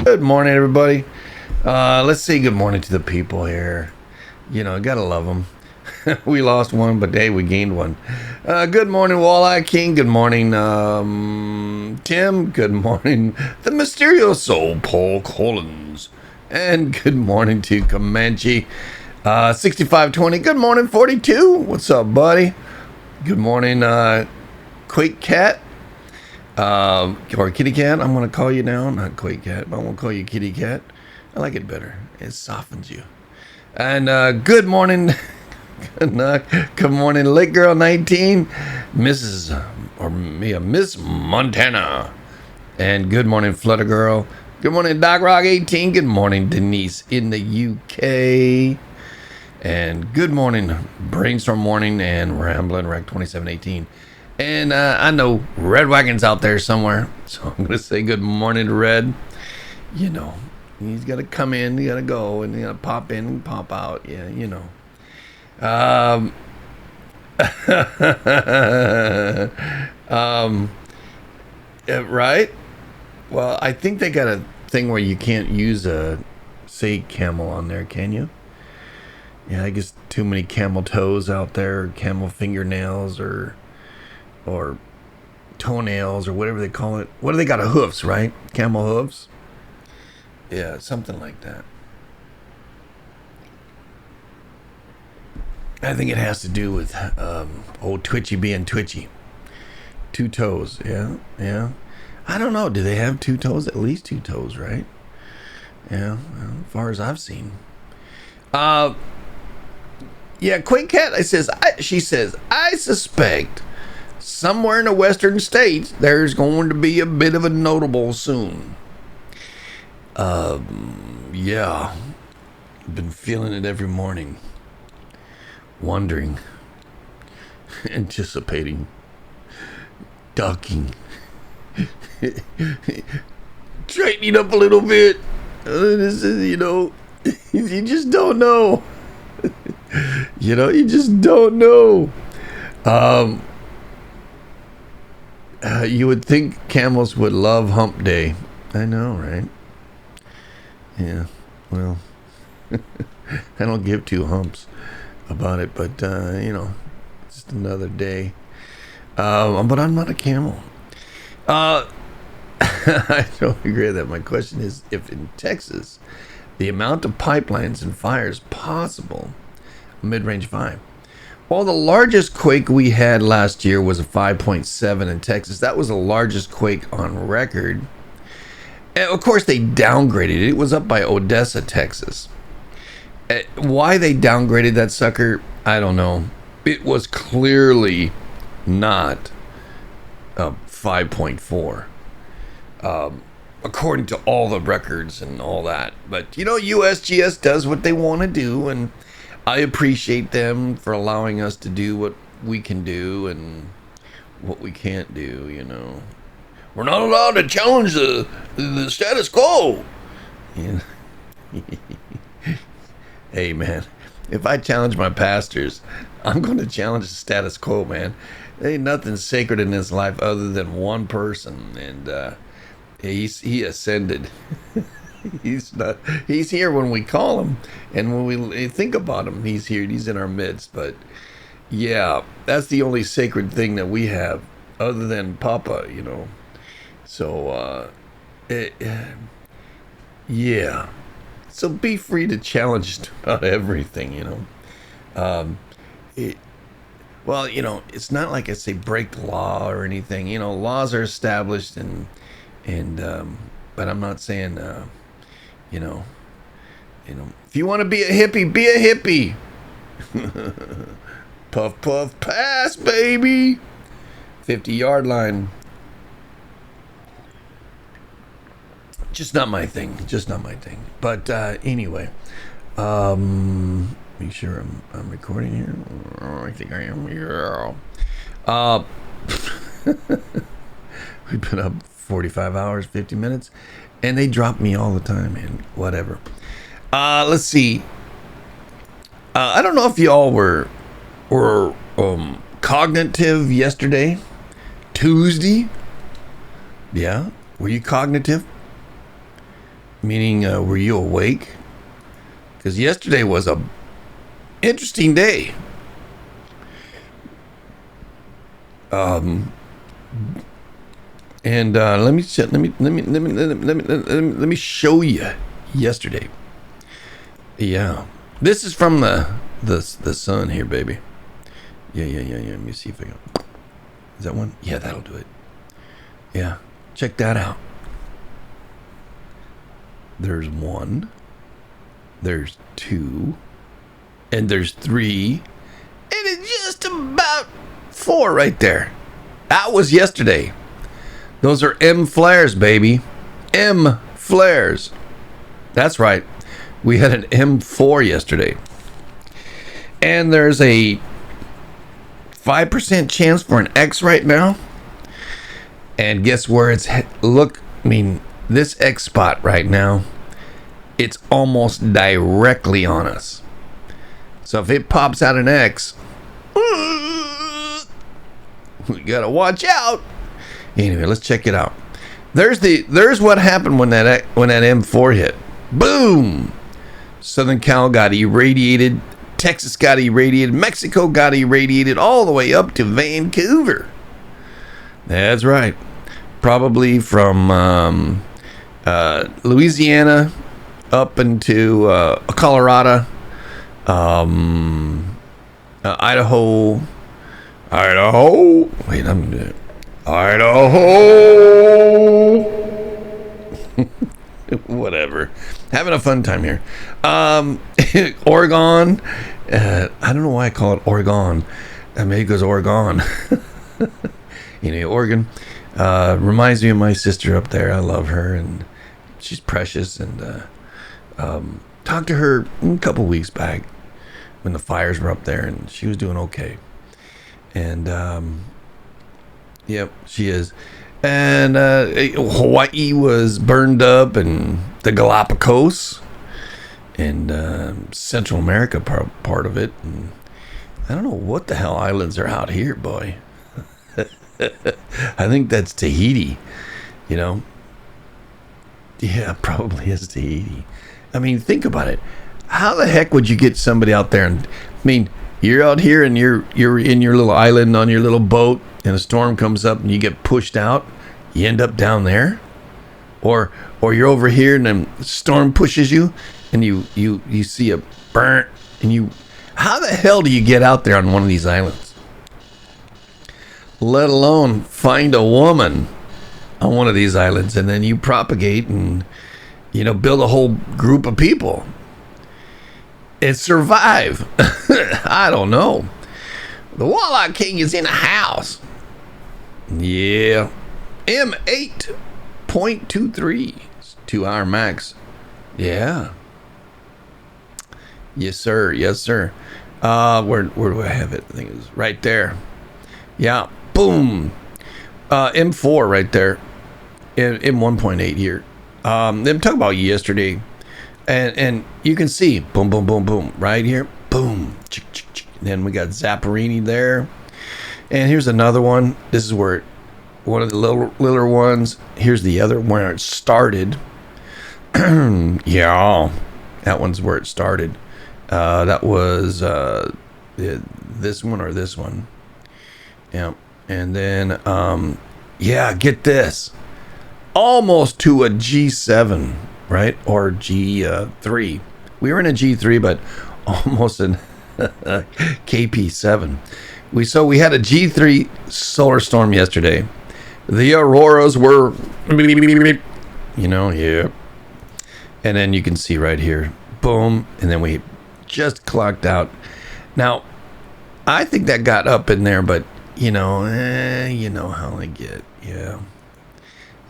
Good morning, everybody. Let's say good morning to the people here. You know, gotta love them. We lost one, but hey, we gained one. Good morning, Walleye King. Good morning, Tim. Good morning, the Mysterio Soul, Paul Collins. And good morning to Comanche. 6520. Good morning, 42. What's up, buddy? Good morning, Quake Cat. Or Kitty Cat, I'm going to call you now. Not Quake Cat, but I'm going to call you Kitty Cat. I like it better. It softens you. And good morning, good morning, Lake Girl 19, Mrs. or Miss Montana. And good morning, Flutter Girl. Good morning, Doc Rock 18. Good morning, Denise in the UK. And good morning, Brainstorm Morning and Ramblin' Wreck 2718. And I know Red Wagon's out there somewhere, so I'm going to say good morning to Red. You know, he's got to come in, he got to go, and he got to pop in and pop out. Yeah, you know. Right? Well, I think they got a thing where you can't use a, say, camel on there, can you? Yeah, I guess too many camel toes out there, or camel fingernails, or toenails, or whatever they call it. What do they got? Hoofs, right? Camel hoofs? Yeah, something like that. I think it has to do with old Twitchy being twitchy. 2 toes, yeah. I don't know. Do they have 2 toes? At least 2 toes, right? Yeah, well, as far as I've seen. Yeah, Quake Cat, she says, I suspect somewhere in the western states, there's going to be a bit of a notable soon. Yeah. Been feeling it every morning. Wondering. Anticipating. Ducking. Straightening up a little bit. This is, you know, you just don't know. You know, you just don't know. You would think camels would love hump day. I know, right? Yeah, well, I don't give 2 humps about it, but, you know, just another day. But I'm not a camel. I don't agree with that. My question is, if in Texas, the amount of pipelines and fires possible, mid-range 5. Well, the largest quake we had last year was a 5.7 in Texas. That was the largest quake on record. And of course, they downgraded it. It was up by Odessa, Texas. Why they downgraded that sucker, I don't know. It was clearly not 5.4. According to all the records and all that. But, you know, USGS does what they want to do, and I appreciate them for allowing us to do what we can do and what we can't do, you know. We're not allowed to challenge the status quo. You know? Hey, man, if I challenge my pastors, I'm going to challenge the status quo, man. There ain't nothing sacred in this life other than one person, and he ascended. He's here when we call him, and when we think about him, he's here. He's in our midst. But yeah, that's the only sacred thing that we have, other than Papa, you know. So yeah. So be free to challenge about everything, you know. Well, you know, it's not like I say break the law or anything. You know, laws are established, and but I'm not saying. You know, if you want to be a hippie, be a hippie. Puff, puff, pass, baby. 50-yard line. Just not my thing. Just not my thing. But anyway, make sure I'm recording here. I think I am. Yeah. We've been up 45 hours, 50 minutes, and they drop me all the time, man. Whatever. Let's see. I don't know if y'all were cognitive yesterday, Tuesday. Yeah, were you cognitive? Meaning, were you awake? Because yesterday was a interesting day. And let me show you yesterday. Yeah, this is from the sun here, baby. Yeah. Let me see if I can. Is that one? Yeah, that'll do it. Yeah, check that out. There's 1, there's 2, and there's 3, and it's just about 4 right there. That was yesterday. Those are M flares, baby. M flares. That's right. We had an M4 yesterday. And there's a 5% chance for an X right now. And guess where it's this X spot right now, it's almost directly on us. So if it pops out an X, we gotta watch out. Anyway, let's check it out. There's what happened when that M4 hit. Boom! Southern Cal got irradiated, Texas got irradiated, Mexico got irradiated, all the way up to Vancouver. That's right. Probably from Louisiana up into Colorado, Idaho. Wait, I'm gonna do it. Idaho. Whatever. Having a fun time here. Oregon. I don't know why I call it Oregon. Maybe it goes Oregon. Oregon. Reminds me of my sister up there. I love her, and she's precious. And talked to her a couple weeks back when the fires were up there, and she was doing okay. And yep, she is. And Hawaii was burned up, and the Galapagos, and Central America part of it. And I don't know what the hell islands are out here, boy. I think that's Tahiti, Yeah, probably is Tahiti. I mean, think about it. How the heck would you get somebody out there? And you're out here and you're in your little island on your little boat, and a storm comes up and you get pushed out. You end up down there, or you're over here and then the storm pushes you, and you see a burnt, and how the hell do you get out there on one of these islands? Let alone find a woman on one of these islands, and then you propagate and build a whole group of people and survive. I don't know. The Walleye King is in the house. Yeah. M8.23 2-hour max. Yeah. Yes, sir. Where do I have it? I think it was right there. Yeah. Boom. M4 right there. M1.8 here. I'm talking about yesterday. And you can see boom, boom, boom, boom right here. Boom. And then we got Zapparini there. And here's another one. This is where one of the littler ones. Here's the other where it started. Yeah. That one's where it started. That was this one or this one. Yeah. And then, get this. Almost to a G7, right? Or G3. We were in a G3, but almost in KP7. We had a G3 solar storm yesterday. The auroras were, yeah. And then you can see right here, boom. And then we just clocked out. Now, I think that got up in there, but you know how I get, yeah.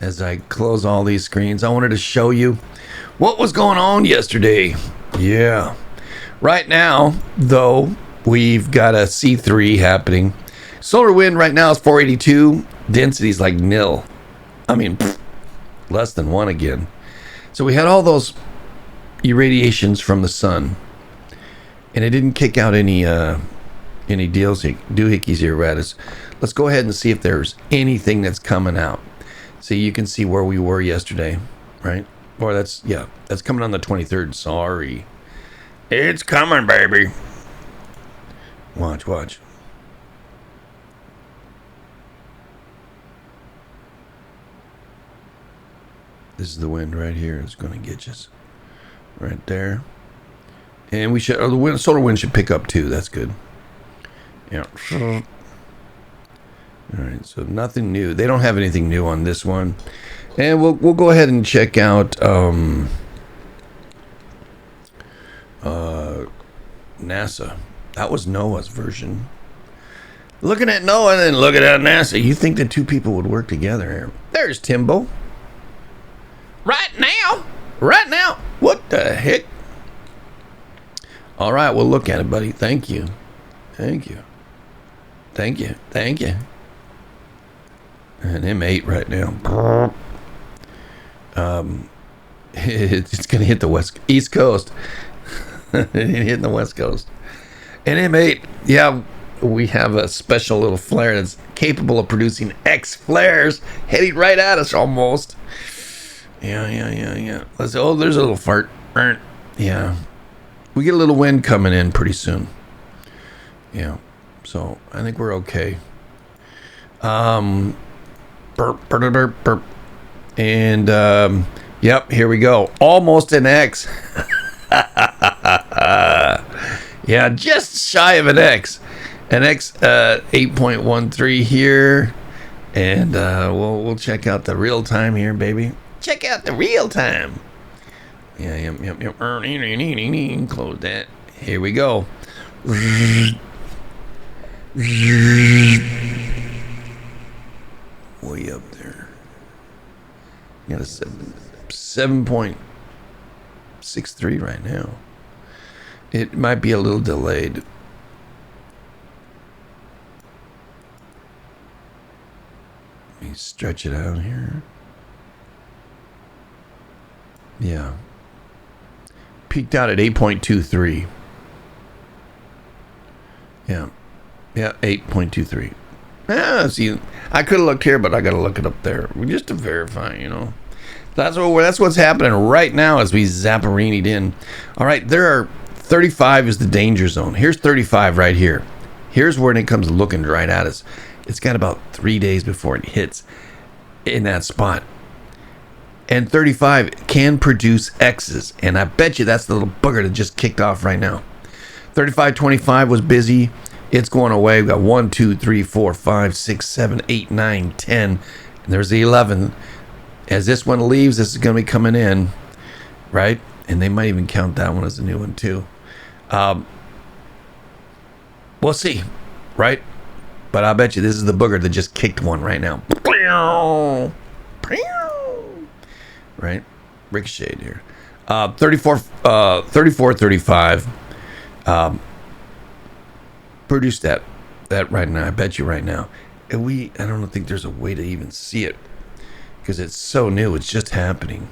as I close all these screens, I wanted to show you what was going on yesterday. Yeah. Right now, though, we've got a C3 happening. Solar wind right now is 482. Density is like nil. I mean, less than 1 again. So we had all those irradiations from the sun, and it didn't kick out any doohickeys here, Radis. Let's go ahead and see if there's anything that's coming out. So you can see where we were yesterday, right? Or that's coming on the 23rd. Sorry. It's coming, baby. Watch. This is the wind right here. It's going to get us right there. And we should, the solar wind should pick up too. That's good. Yeah. All right. So nothing new. They don't have anything new on this one. And we'll go ahead and check out NASA. That was NOAA's version. Looking at NOAA and then looking at NASA, you think the two people would work together here. There's Timbo. Right now. What the heck? All right, we'll look at it, buddy. Thank you. And M8 right now. It's gonna hit the East Coast. Hitting the West Coast. And M8, yeah, we have a special little flare that's capable of producing X flares heading right at us almost. Yeah. There's a little fart. Yeah. We get a little wind coming in pretty soon. Yeah. So I think we're okay. Burp. And yep, here we go. Almost an X. Yeah, just shy of an X. An X 8.13 here. And we'll check out the real time here, baby. Check out the real time. Yeah, yep. Close that. Here we go. Way up there. Got a 7.63 right now. It might be a little delayed. Let me stretch it out here. Yeah. Peaked out at 8.23. Yeah, 8.23. Yeah, see, I could have looked here, but I got to look it up there just to verify, That's what's happening right now as we zapparinied in. All right, 35 is the danger zone. Here's 35 right here. Here's where it comes looking right at us. It's got about 3 days before it hits in that spot. And 35 can produce X's. And I bet you that's the little bugger that just kicked off right now. 35.25 was busy. It's going away. We've got 1, 2, 3, 4, 5, 6, 7, 8, 9, 10. And there's the 11. As this one leaves, this is going to be coming in. Right? And they might even count that one as a new one too. We'll see. Right? But I bet you this is the booger that just kicked one right now. Right? Ricocheted here. 34.35. Produce that right now. I bet you right now. And I don't think there's a way to even see it because it's so new. It's just happening.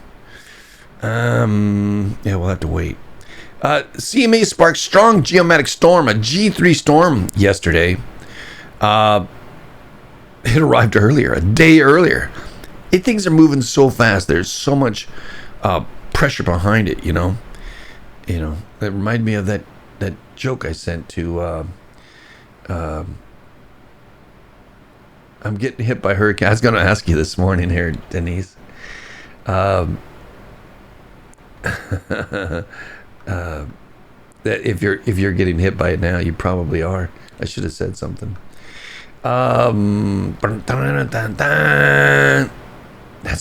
Yeah, we'll have to wait. CME sparked strong geometric storm, a G3 storm yesterday. It arrived earlier, a day earlier. Things are moving so fast. There's so much pressure behind it, That reminded me of that joke I sent to I'm getting hit by hurricane. I was going to ask you this morning here, Denise. That if you're getting hit by it now, you probably are. I should have said something. That's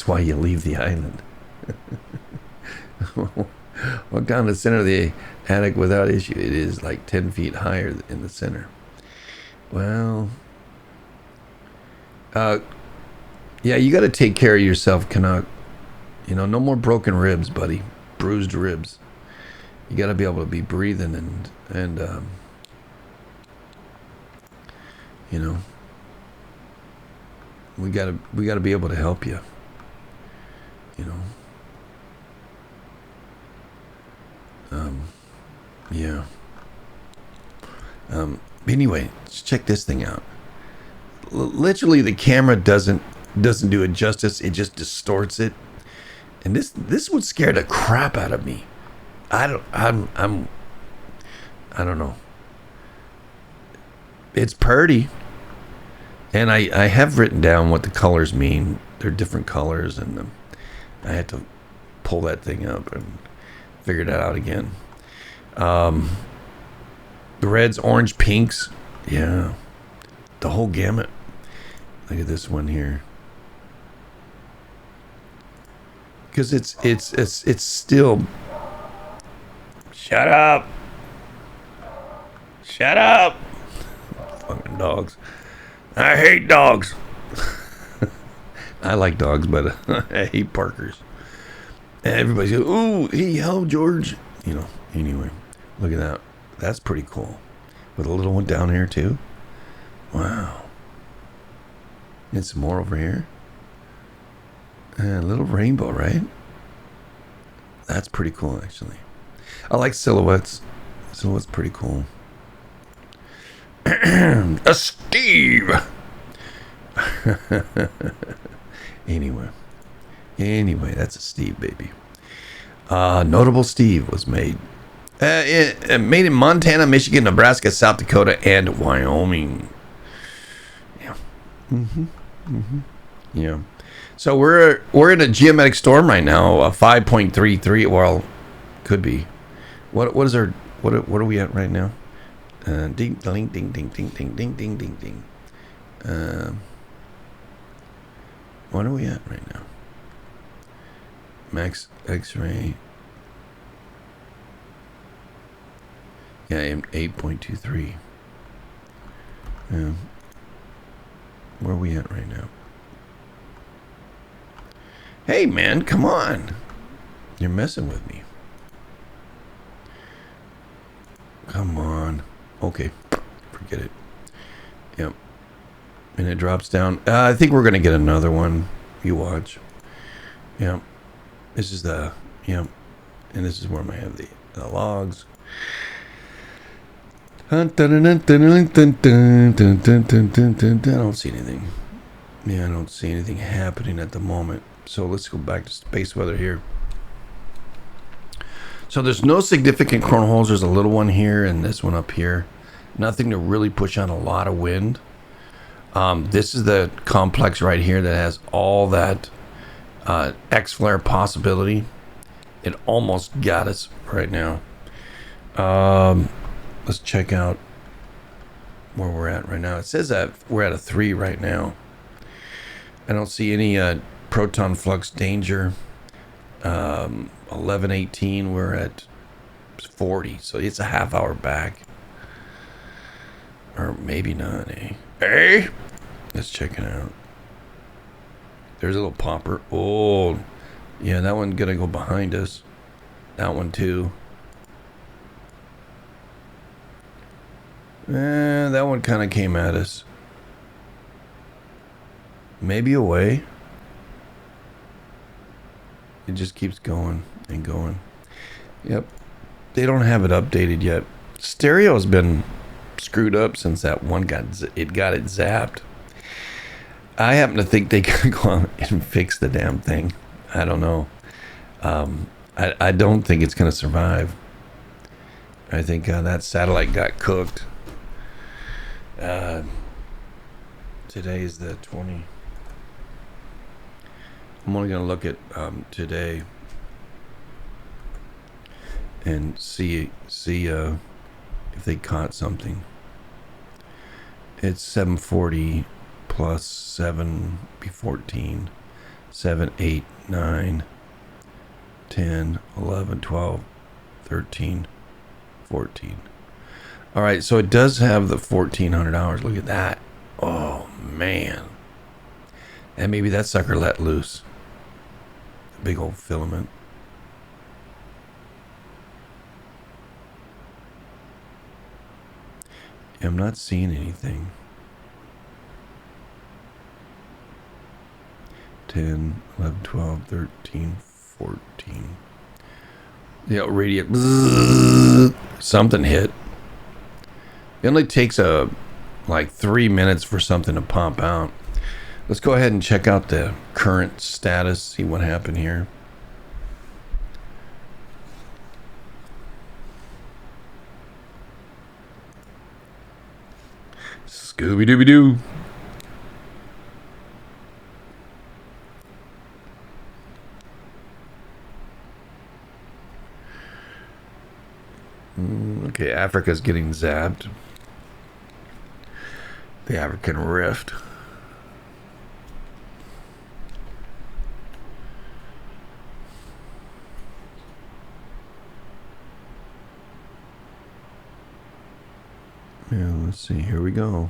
why you leave the island. Walk down the center of the attic without issue. It is like 10 feet higher in the center. Well, Yeah, you got to take care of yourself, Canuck. You know, no more broken ribs, buddy. Bruised ribs. You got to be able to be breathing and you know, we got to be able to help you. You know. Yeah. Anyway, let's check this thing out. Literally, the camera doesn't do it justice. It just distorts it, and this would scare the crap out of me. I don't know. It's pretty, and I have written down what the colors mean. They're different colors, and I had to pull that thing up and figure that out again. The reds, orange, pinks, yeah, the whole gamut. Look at this one here, because it's still. Shut up! Shut up! Fucking dogs. I hate dogs. I like dogs, but I hate Parkers. And everybody's like, ooh, hey, hello, George. You know, anyway, look at that. That's pretty cool. With a little one down here, too. Wow. And some more over here. And a little rainbow, right? That's pretty cool, actually. I like silhouettes. Silhouette's pretty cool. A Steve! Anyway, that's a Steve, baby. Notable Steve was made. Made in Montana, Michigan, Nebraska, South Dakota, and Wyoming. Yeah. Yeah. So we're in a geometric storm right now. 5.33. Well, could be. What is our what are we at right now? Ding ding ding ding ding ding ding ding ding ding. What are we at right now? Max X-ray. Yeah, 8.23. Yeah. Where are we at right now? Hey man, come on. You're messing with me. Come on. Okay. Forget it. Yep. And it drops down. I think we're going to get another one. You watch. Yep. This is the... Yep. And this is where I have the logs. I don't see anything. Yeah, I don't see anything happening at the moment. So let's go back to space weather here. So there's no significant coronal holes. There's a little one here and this one up here. Nothing to really push on a lot of wind. This is the complex right here that has all that X-flare possibility. It almost got us right now. Let's check out where we're at right now. It says that we're at a 3 right now. I don't see any proton flux danger. 11:18, we're at 40, so it's a half hour back. Or maybe not, eh? Hey! Let's check it out. There's a little popper. Oh, yeah, that one's gonna go behind us. That one too. That one kind of came at us. Maybe away. It just keeps going and going. Yep. They don't have it updated yet. Stereo's been screwed up since that one got it zapped. I happen to think they could go on and fix the damn thing. I don't know. I don't think it's going to survive. I think that satellite got cooked. Today's the 20. I'm only going to look at today and see if they caught something. It's 7:40 plus 7 be 14. 7, 8, 9, 10, 11, 12, 13, 14. All right, so it does have the 1,400 hours. Look at that. Oh, man. And maybe that sucker let loose. A big old filament. I'm not seeing anything. 10, 11, 12, 13, 14. Yeah, radiant. Bzzz, something hit. It only takes like 3 minutes for something to pop out. Let's go ahead and check out the current status, see what happened here. Scooby-Dooby-Doo. Okay, Africa's getting zapped. The African Rift. Yeah, let's see. Here we go.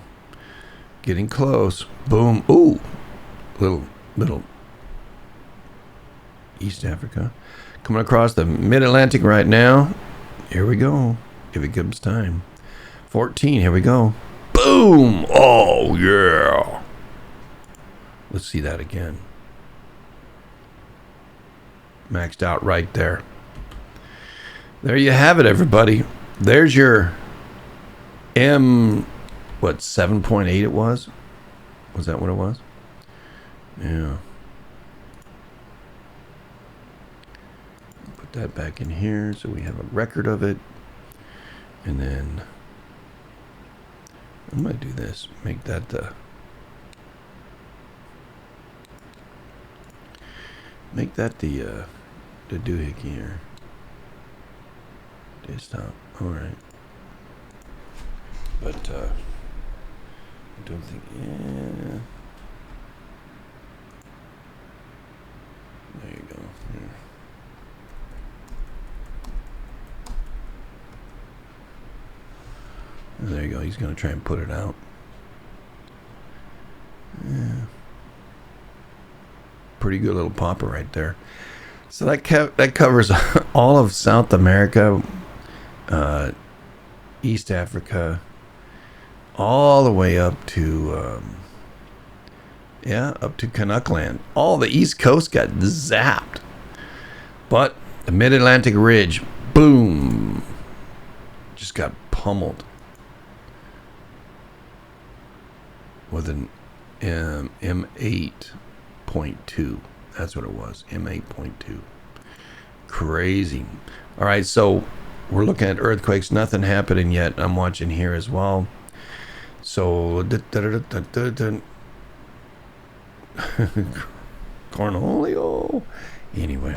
Getting close. Boom. Ooh. Little East Africa. Coming across the mid-Atlantic right now. Here we go. If it gives time. 14. Here we go. Boom. Oh, yeah. Let's see that again. Maxed out right there. There you have it, everybody. There's your what, 7.8 it was? Was that what it was? Yeah. Put that back in here so we have a record of it. And then I'm going to do this. Make that the doohickey here. Desktop. All right. But I don't think, yeah. There you go. Here. There you go. He's going to try and put it out. Yeah. Pretty good little popper right there. So that covers all of South America, East Africa, all the way up to up to Canuckland. All the East Coast got zapped, but the Mid-Atlantic Ridge, boom, just got pummeled with an M8.2. That's what it was, M8.2. Crazy. All right, so we're looking at earthquakes. Nothing happening yet. I'm watching here as well. So, Cornholio. Anyway,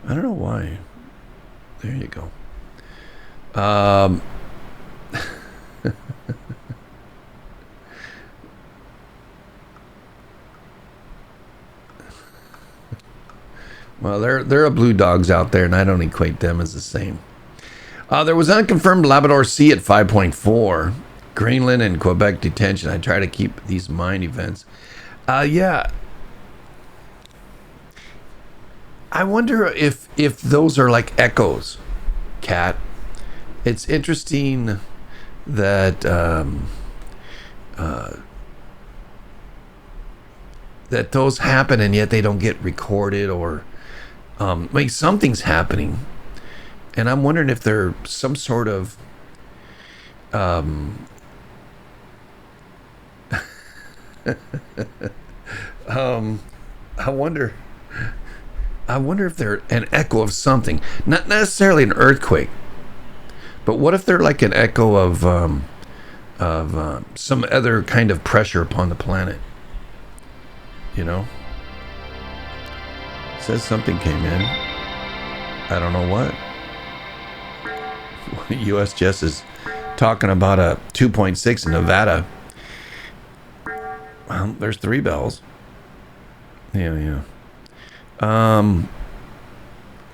I don't know why. There you go. Well, there are blue dogs out there, and I don't equate them as the same. There was unconfirmed Labrador Sea at 5.4. Greenland and Quebec detention. I try to keep these mind events. Yeah. I wonder if those are like echoes, Cat. It's interesting that that those happen and yet they don't get recorded, or like something's happening. And I'm wondering if they're some sort of I wonder if they're an echo of something, not necessarily an earthquake, but what if they're like an echo of some other kind of pressure upon the planet? You know, it says something came in. I don't know what. USGS is talking about a 2.6 in Nevada. Well, there's 3 bells. Yeah.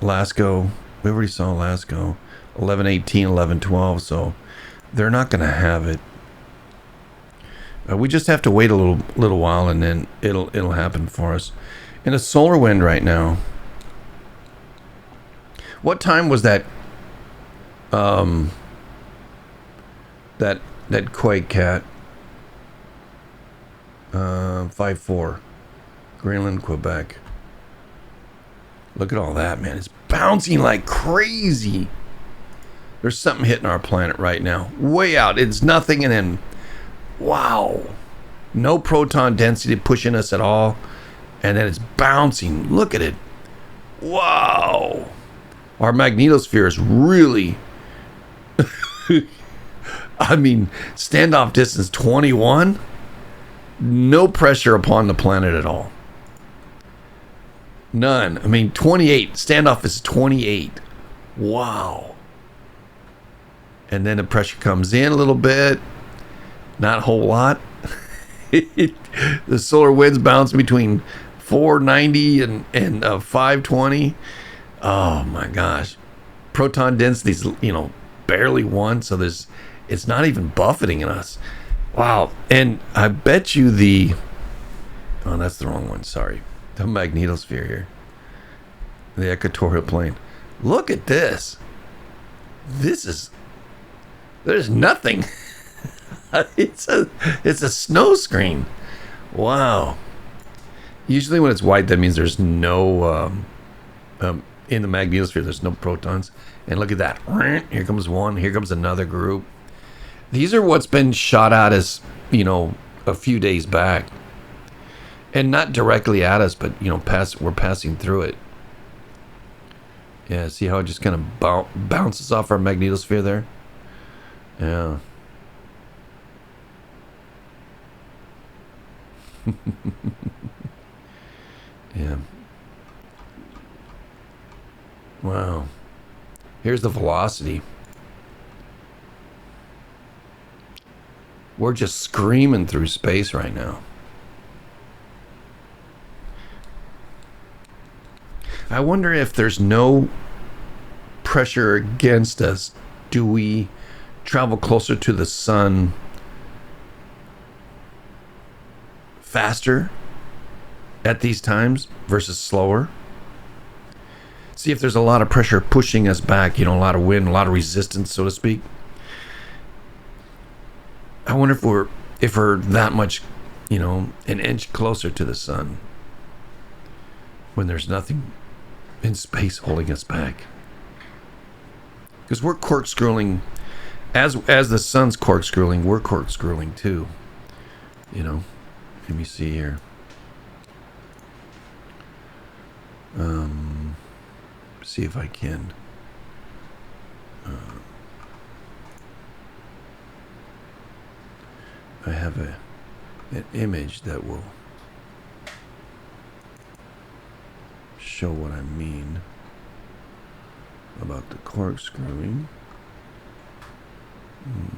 Lasco. We already saw Lasco. 11:18, 11:12. So they're not going to have it. We just have to wait a little while, and then it'll happen for us. In a solar wind right now. What time was that? That quake, cat. 5-4, Greenland, Quebec. Look at all that, man. It's bouncing like crazy. There's something hitting our planet right now. Way out. It's nothing, and then, wow. No proton density pushing us at all. And then it's bouncing. Look at it. Wow. Our magnetosphere is really... I mean, standoff distance 21. No pressure upon the planet at all. None. I mean, 28. Standoff is 28. Wow. And then the pressure comes in a little bit. Not a whole lot. The solar winds bounce between 490 and 520. Oh my gosh. Proton density's, barely 1, so it's not even buffeting us. Wow. And I bet you oh, that's the wrong one, sorry. The magnetosphere here. The equatorial plane. Look at this. There's nothing. It's a snow screen. Wow. Usually when it's white, that means there's no in the magnetosphere, there's no protons. And look at that. Here comes one. Here comes another group. These are what's been shot at us, a few days back. And not directly at us, but, we're passing through it. Yeah, see how it just kind of bounces off our magnetosphere there? Yeah. Yeah. Wow. Here's the velocity. We're just screaming through space right now. I wonder if there's no pressure against us, do we travel closer to the sun faster at these times versus slower? See if there's a lot of pressure pushing us back, a lot of wind, a lot of resistance, so to speak. I wonder if we're that much, an inch closer to the sun when there's nothing in space holding us back. Because we're corkscrewing, as the sun's corkscrewing, we're corkscrewing too. Let me see here. See if I can. I have an image that will show what I mean about the corkscrewing.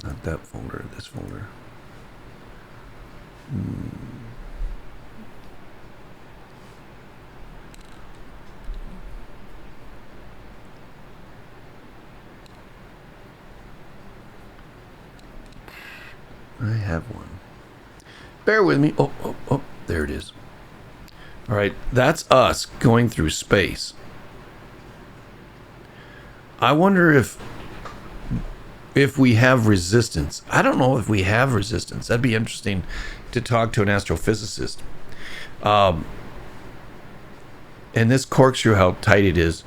Not that folder, this folder. I have one. Bear with me. Oh, there it is. All right, that's us going through space. I wonder if we have resistance. I don't know if we have resistance. That'd be interesting to talk to an astrophysicist. And this corkscrew, how tight it is.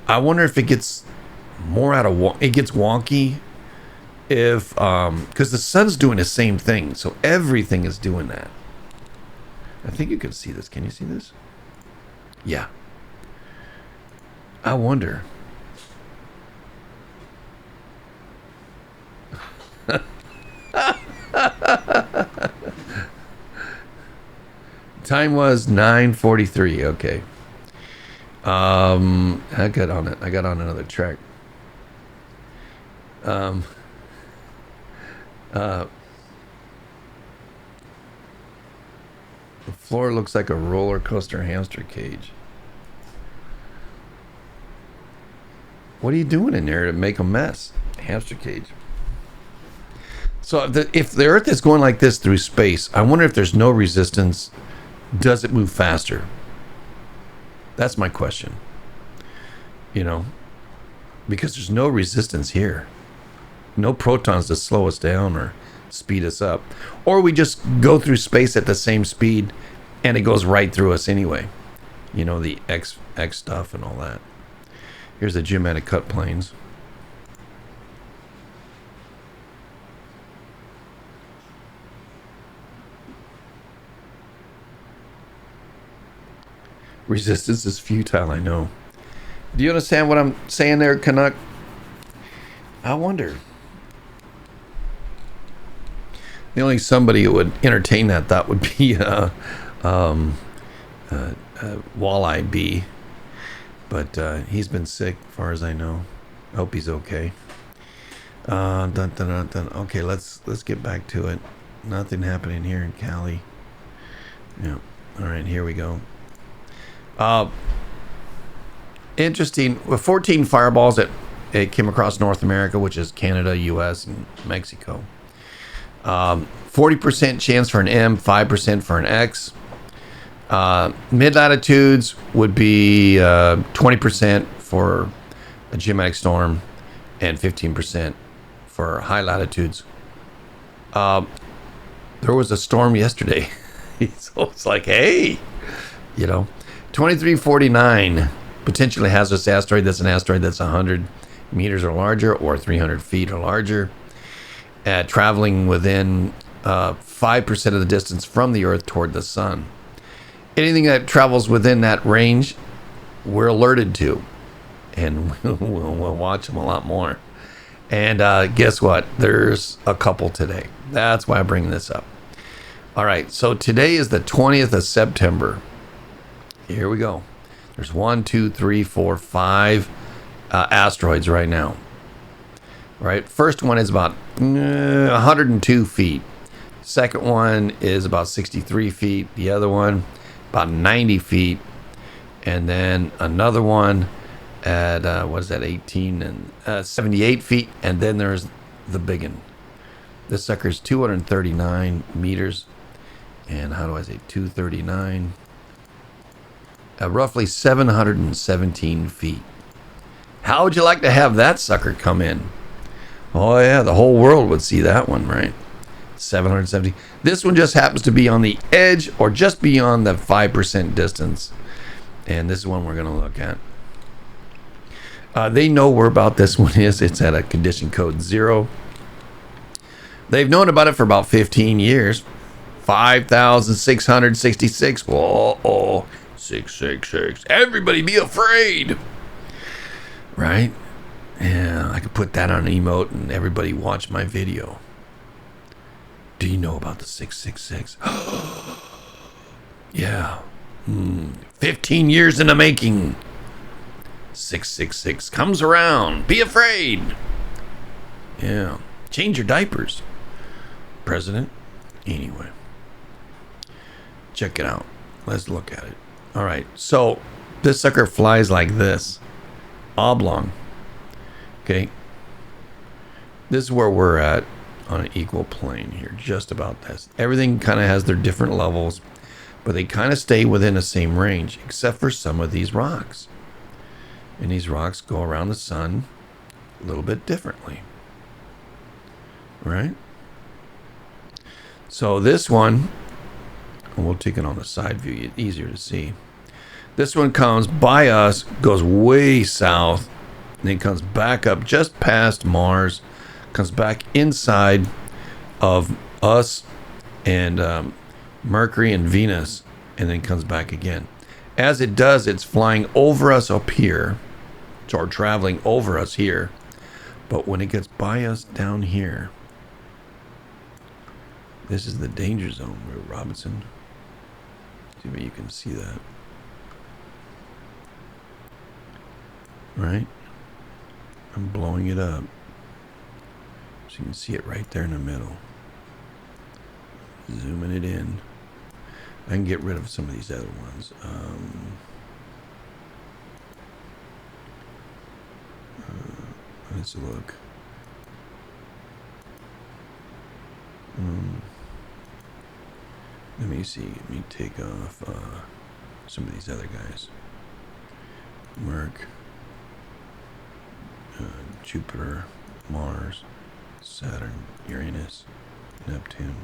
I wonder if it gets more it gets wonky. If because the sun's doing the same thing, so everything is doing that. I think you can see this. Can you see this? Yeah. I wonder. Time was 9:43. Okay. I got on it. I got on another track. The floor looks like a roller coaster hamster cage. What are you doing in there to make a mess? Hamster cage. So if the Earth is going like this through space, I wonder if there's no resistance, does it move faster? That's my question. You know, because there's no resistance here. No protons to slow us down or speed us up. Or we just go through space at the same speed and it goes right through us anyway. You know, the X stuff and all that. Here's the geometric cut planes. Resistance is futile, I know. Do you understand what I'm saying there, Canuck? I wonder. The only somebody who would entertain that thought would be Walleye B. But he's been sick, as far as I know. I hope he's okay. Okay, let's get back to it. Nothing happening here in Cali. Yeah. All right, here we go. Interesting. With 14 fireballs that it came across North America, which is Canada, U.S., and Mexico. 40% chance for an M, 5% for an X. Mid latitudes would be 20% for a geometric storm and 15% for high latitudes. There was a storm yesterday. So it's like, hey, you know, 2349, potentially hazardous asteroid. That's an asteroid that's 100 meters or larger or 300 feet or larger. Traveling within 5% of the distance from the Earth toward the sun. Anything that travels within that range, we're alerted to. And we'll watch them a lot more. And guess what? There's a couple today. That's why I'm bringing this up. All right, so today is the 20th of September. Here we go. There's 1, 2, 3, 4, 5 asteroids right now. Right, first one is about 102 feet. Second one is about 63 feet. The other one about 90 feet. And then another one at, 18 and 78 feet. And then there's the big one. This sucker's 239 meters. And how do I say 239? Roughly 717 feet. How would you like to have that sucker come in? Oh yeah, the whole world would see that one, right? 770. This one just happens to be on the edge or just beyond the 5% distance. And this is one we're going to look at. They know where about this one is. It's at a condition code 0. They've known about it for about 15 years. 5,666. Whoa, 666. Everybody be afraid. Right? Yeah, I could put that on an emote and everybody watch my video. Do you know about the 666? Yeah. 15 years in the making. 666 comes around. Be afraid. Yeah. Change your diapers, President. Anyway. Check it out. Let's look at it. All right. So this sucker flies like this. Oblong. Okay. This is where we're at on an equal plane here. Just about this. Everything kind of has their different levels, but they kind of stay within the same range, except for some of these rocks. And these rocks go around the sun a little bit differently. Right? So this one, and we'll take it on the side view, easier to see. This one comes by us, goes way south, and then comes back up just past Mars, comes back inside of us and Mercury and Venus, and then comes back again. As it does, it's flying over us up here, or traveling over us here. But when it gets by us down here, this is the danger zone, Robinson. See if you can see that. Right? I'm blowing it up. So you can see it right there in the middle. Zooming it in. I can get rid of some of these other ones. Let's look. me see. Let me take off some of these other guys. Merc, Jupiter, Mars, Saturn, Uranus, Neptune,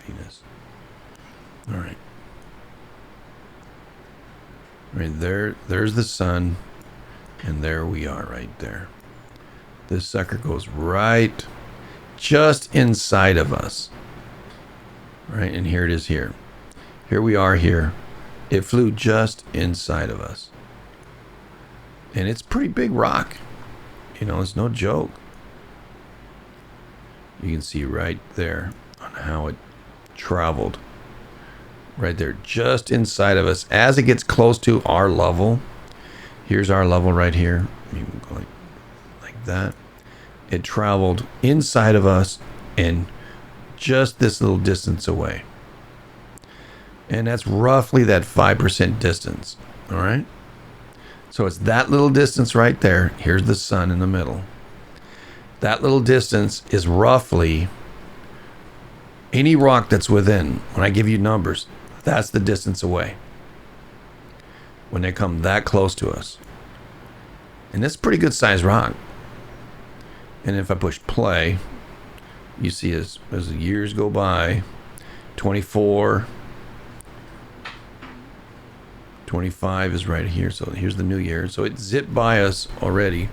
Venus. All right. Right there, there's the sun, and there we are right there. This sucker goes right just inside of us. Right, and here it is here. Here we are here. It flew just inside of us. And it's pretty big rock. You know, it's no joke. You can see right there on how it traveled. Right there, just inside of us. As it gets close to our level, here's our level right here. I mean, go like that. It traveled inside of us and just this little distance away. And that's roughly that 5% distance. All right. So it's that little distance right there. Here's the sun in the middle. That little distance is roughly any rock that's within. When I give you numbers, that's the distance away. When they come that close to us. And that's pretty good sized rock. And if I push play, you see as the years go by, 24, 25 is right here. So here's the new year. So it zipped by us already.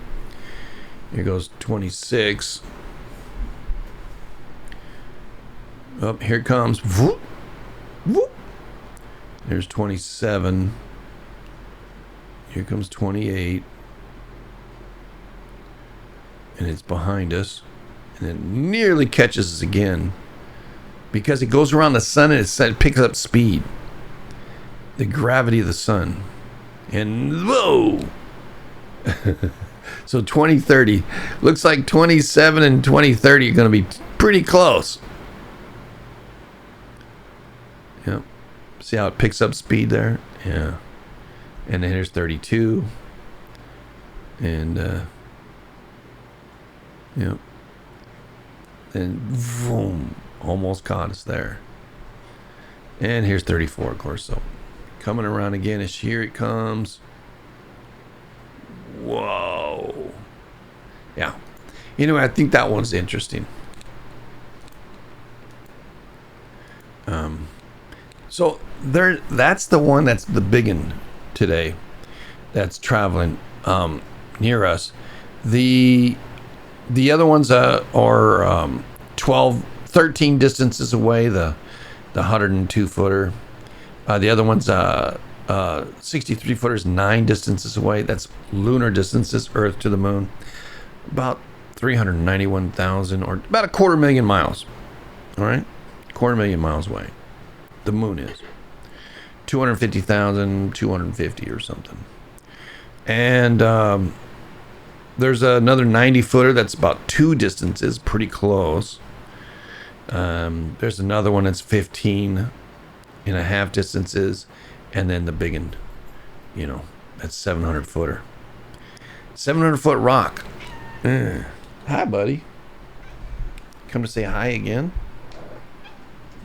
Here goes 26. Oh, here it comes. Whoop, whoop. There's 27. Here comes 28. And it's behind us. And it nearly catches us again. Because it goes around the sun and it picks up speed. The gravity of the sun. And whoa! So 2030. Looks like 27 and 2030 are going to be pretty close. Yep. See how it picks up speed there? Yeah. And then here's 32. And, yep. And boom, almost caught us there. And here's 34, of course. So coming around again, is here it comes. Whoa. Yeah. You know, I think that one's interesting. So there, that's the one that's the big one today that's traveling near us. The other ones are 13 distances away, the 102 footer. The other one's 63 footers, 9 distances away. That's lunar distances, Earth to the moon. About 391,000 or about 250,000 miles. All right? 250,000 miles away. The moon is 250,000, 250 or something. And there's another 90 footer that's about 2 distances, pretty close. There's another one that's 15 and a half distances, and then the big one, you know, that's 700 footer. 700 foot rock. Hi, buddy. Come to say hi again?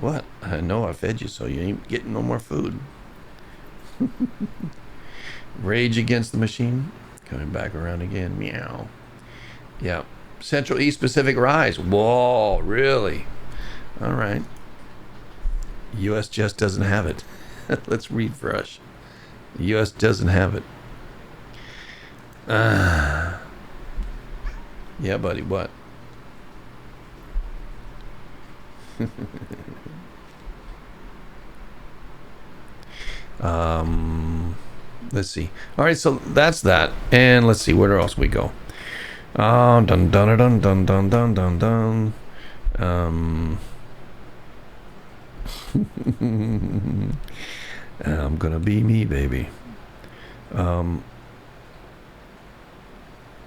What? I know I fed you, so you ain't getting no more food. Rage against the machine. Coming back around again. Meow. Yeah. Central East Pacific rise. Whoa, really? All right. U.S. just doesn't have it. Let's refresh. The U.S. doesn't have it. Yeah, buddy. What? Let's see. All right, so that's that. And let's see, where else we go? Dun dun dun dun dun dun dun dun dun. I'm gonna be me, baby. All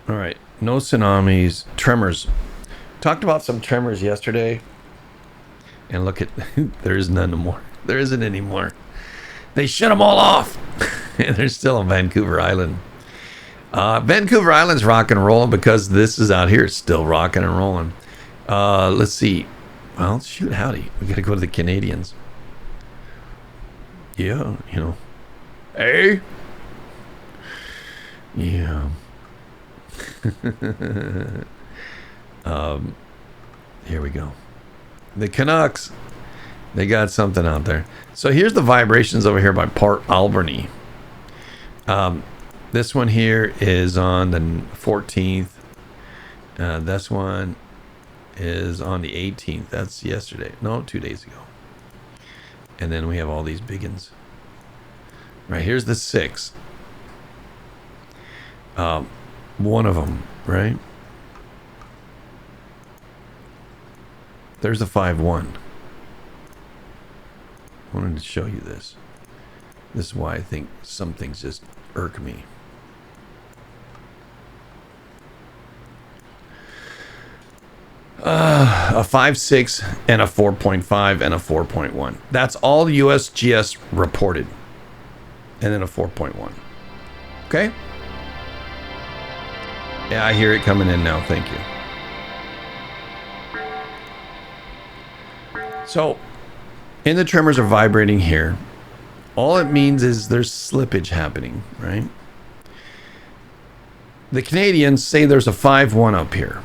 right, no tsunamis, tremors. Talked about some tremors yesterday, and look at there is none more. There isn't anymore. They shut them all off. And they're still on Vancouver Island. Vancouver Island's rock and rolling because this is out here. It's still rocking and rolling. Let's see. Well, shoot, howdy. We got to go to the Canadians. Yeah, Hey? Yeah. Here we go. The Canucks, they got something out there. So here's the vibrations over here by Port Alberni. This one here is on the 14th. This one is on the 18th. That's yesterday. No, 2 days ago. And then we have all these big ones. Right, here's the 6. One of them, right? There's a 5-1. I wanted to show you this. This is why I think some things just irk me. A 5.6 and a 4.5 and a 4.1. That's all USGS reported. And then a 4.1. Okay? Yeah, I hear it coming in now. Thank you. So, and the tremors are vibrating here. All it means is there's slippage happening, right? The Canadians say there's a 5-1 up here.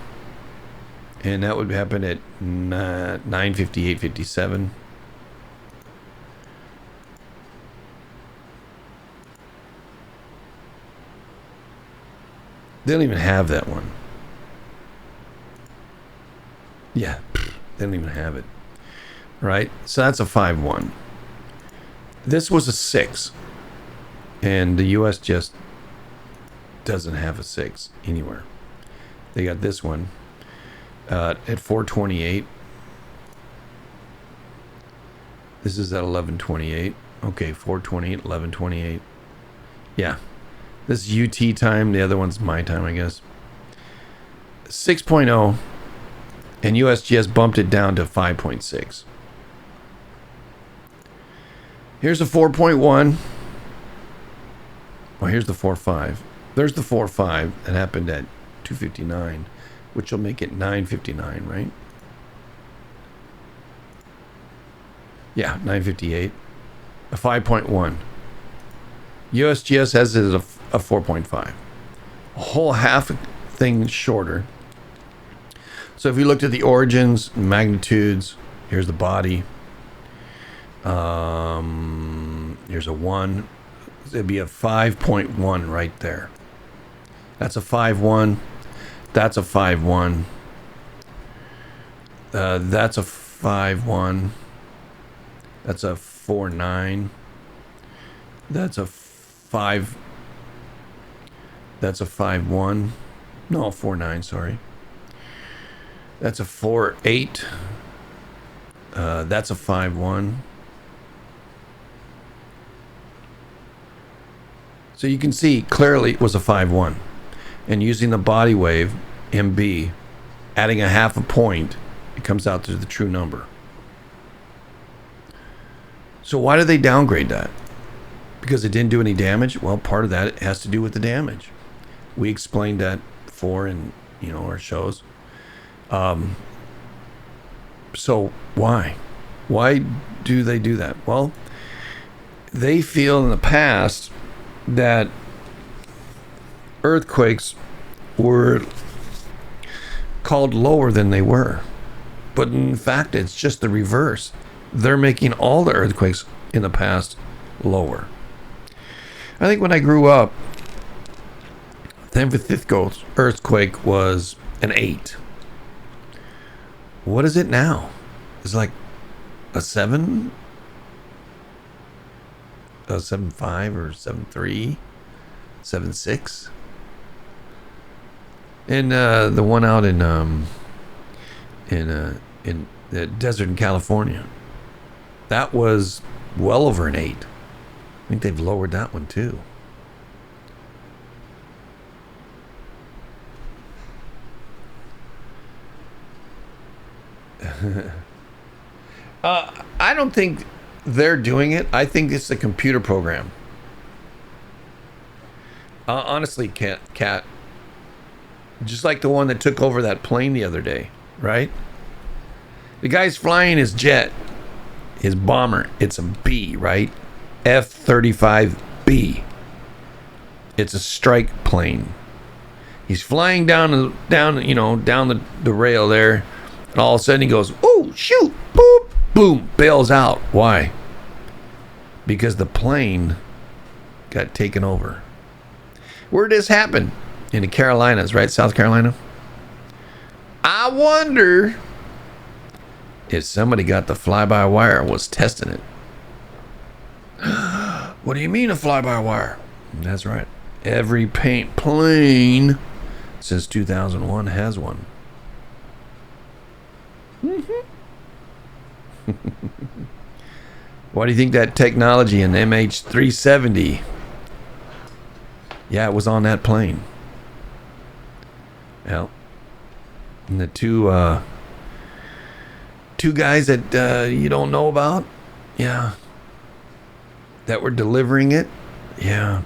And that would happen at 9:58:57. They don't even have that one. Yeah, they don't even have it. Right? So that's a 5-1. This was a 6. And the US just doesn't have a 6 anywhere. They got this one at 4:28. This is at 11:28. Okay, 4:28, 11:28. Yeah. This is UT time. The other one's my time, I guess. 6.0. And USGS bumped it down to 5.6. Here's a 4.1. Well, here's the 4.5. There's the 4.5 that happened at 2:59, which will make it 9:59, right? Yeah, 9:58. A 5.1. USGS has it as a 4.5. A whole half thing shorter. So if you looked at the origins, magnitudes, here's the body. Here's a 1. It'd be a 5.1 right there. That's a 5.1. That's a 5.1. That's a 5.1. That's a 4.9. That's a 5. That's a 5.1. No, 4.9, sorry. That's a 4.8. That's a 5.1. So you can see clearly it was a 5.1. And using the body wave, MB, adding a half a point, it comes out to the true number. So why did they downgrade that? Because it didn't do any damage? Well, part of that has to do with the damage. We explained that before in our shows. So why? Why do they do that? Well, they feel in the past that earthquakes were called lower than they were. But in fact, it's just the reverse. They're making all the earthquakes in the past lower. I think when I grew up, the San Francisco earthquake was an 8. What is it now? It's like a 7? A 7.5 or 7.3? 7.6? And the one out in the desert in California, that was well over an 8. I think they've lowered that one too. I don't think they're doing it. I think it's a computer program. Honestly, Cat, just like the one that took over that plane the other day, right? The guy's flying his jet, his bomber. It's a B, right? F-35B. It's a strike plane. He's flying down the rail there, and all of a sudden he goes, "Oh, shoot!" Boop, boom, bails out. Why? Because the plane got taken over. Where did this happen? In the Carolinas, right? South Carolina. I wonder if somebody got the fly-by-wire and was testing it. What do you mean a fly-by-wire? That's right. Every plane since 2001 has one. Why do you think that technology in MH370? Yeah, it was on that plane. Well, and the two guys that you don't know about, yeah, that were delivering it, yeah,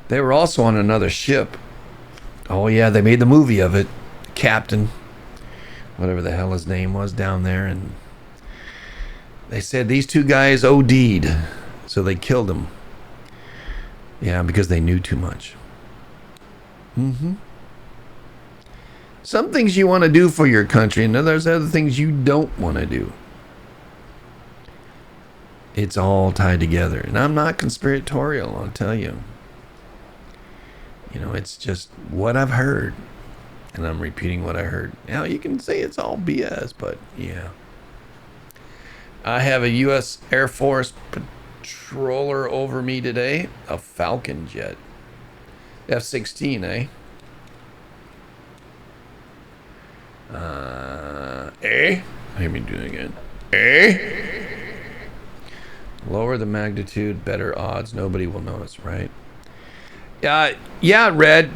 they were also on another ship. Oh yeah, they made the movie of it. Captain, whatever the hell his name was, down there, and they said these two guys OD'd, so they killed him. Yeah, because they knew too much. Some things you want to do for your country, and then there's other things you don't want to do. It's all tied together. And I'm not conspiratorial, I'll tell you. You know, it's just what I've heard. And I'm repeating what I heard. Now, you can say it's all BS, but yeah. I have a U.S. Air Force patroller over me today. A Falcon jet. F-16, eh? Let me do it again. Lower the magnitude, better odds. Nobody will notice, right? Yeah, Red.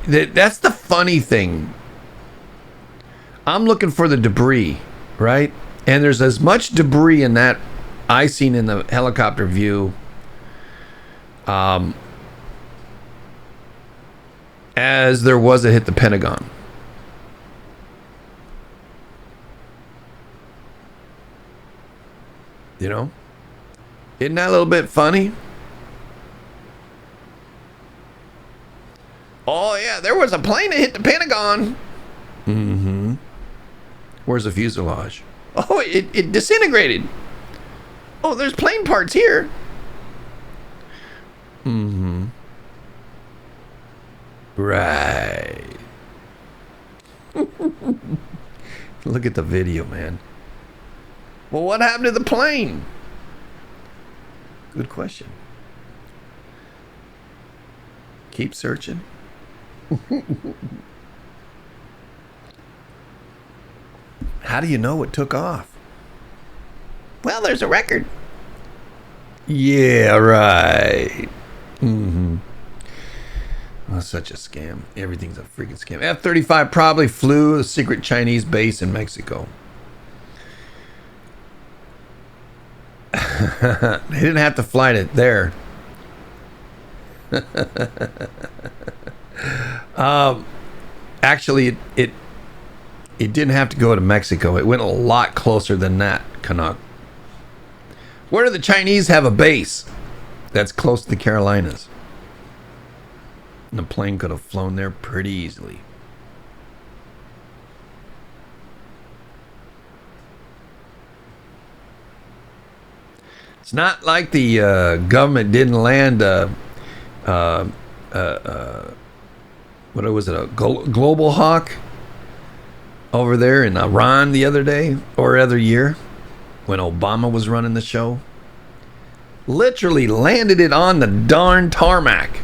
That's the funny thing. I'm looking for the debris, right? And there's as much debris in that I seen in the helicopter view as there was that hit the Pentagon. You know? Isn't that a little bit funny? Oh, yeah, there was a plane that hit the Pentagon. Where's the fuselage? Oh, it disintegrated. Oh, there's plane parts here. Right. Look at the video, man. Well, what happened to the plane? Good question. Keep searching. How do you know it took off? Well, there's a record. Yeah, right. Oh, such a scam. Everything's a freaking scam. F-35 probably flew a secret Chinese base in Mexico. They didn't have to fly it there. Actually, it didn't have to go to Mexico. It went a lot closer than that, Canuck. Where do the Chinese have a base that's close to the Carolinas? And the plane could have flown there pretty easily. It's not like the government didn't land what was it, a Global Hawk over there in Iran the other day or other year when Obama was running the show. Literally landed it on the darn tarmac.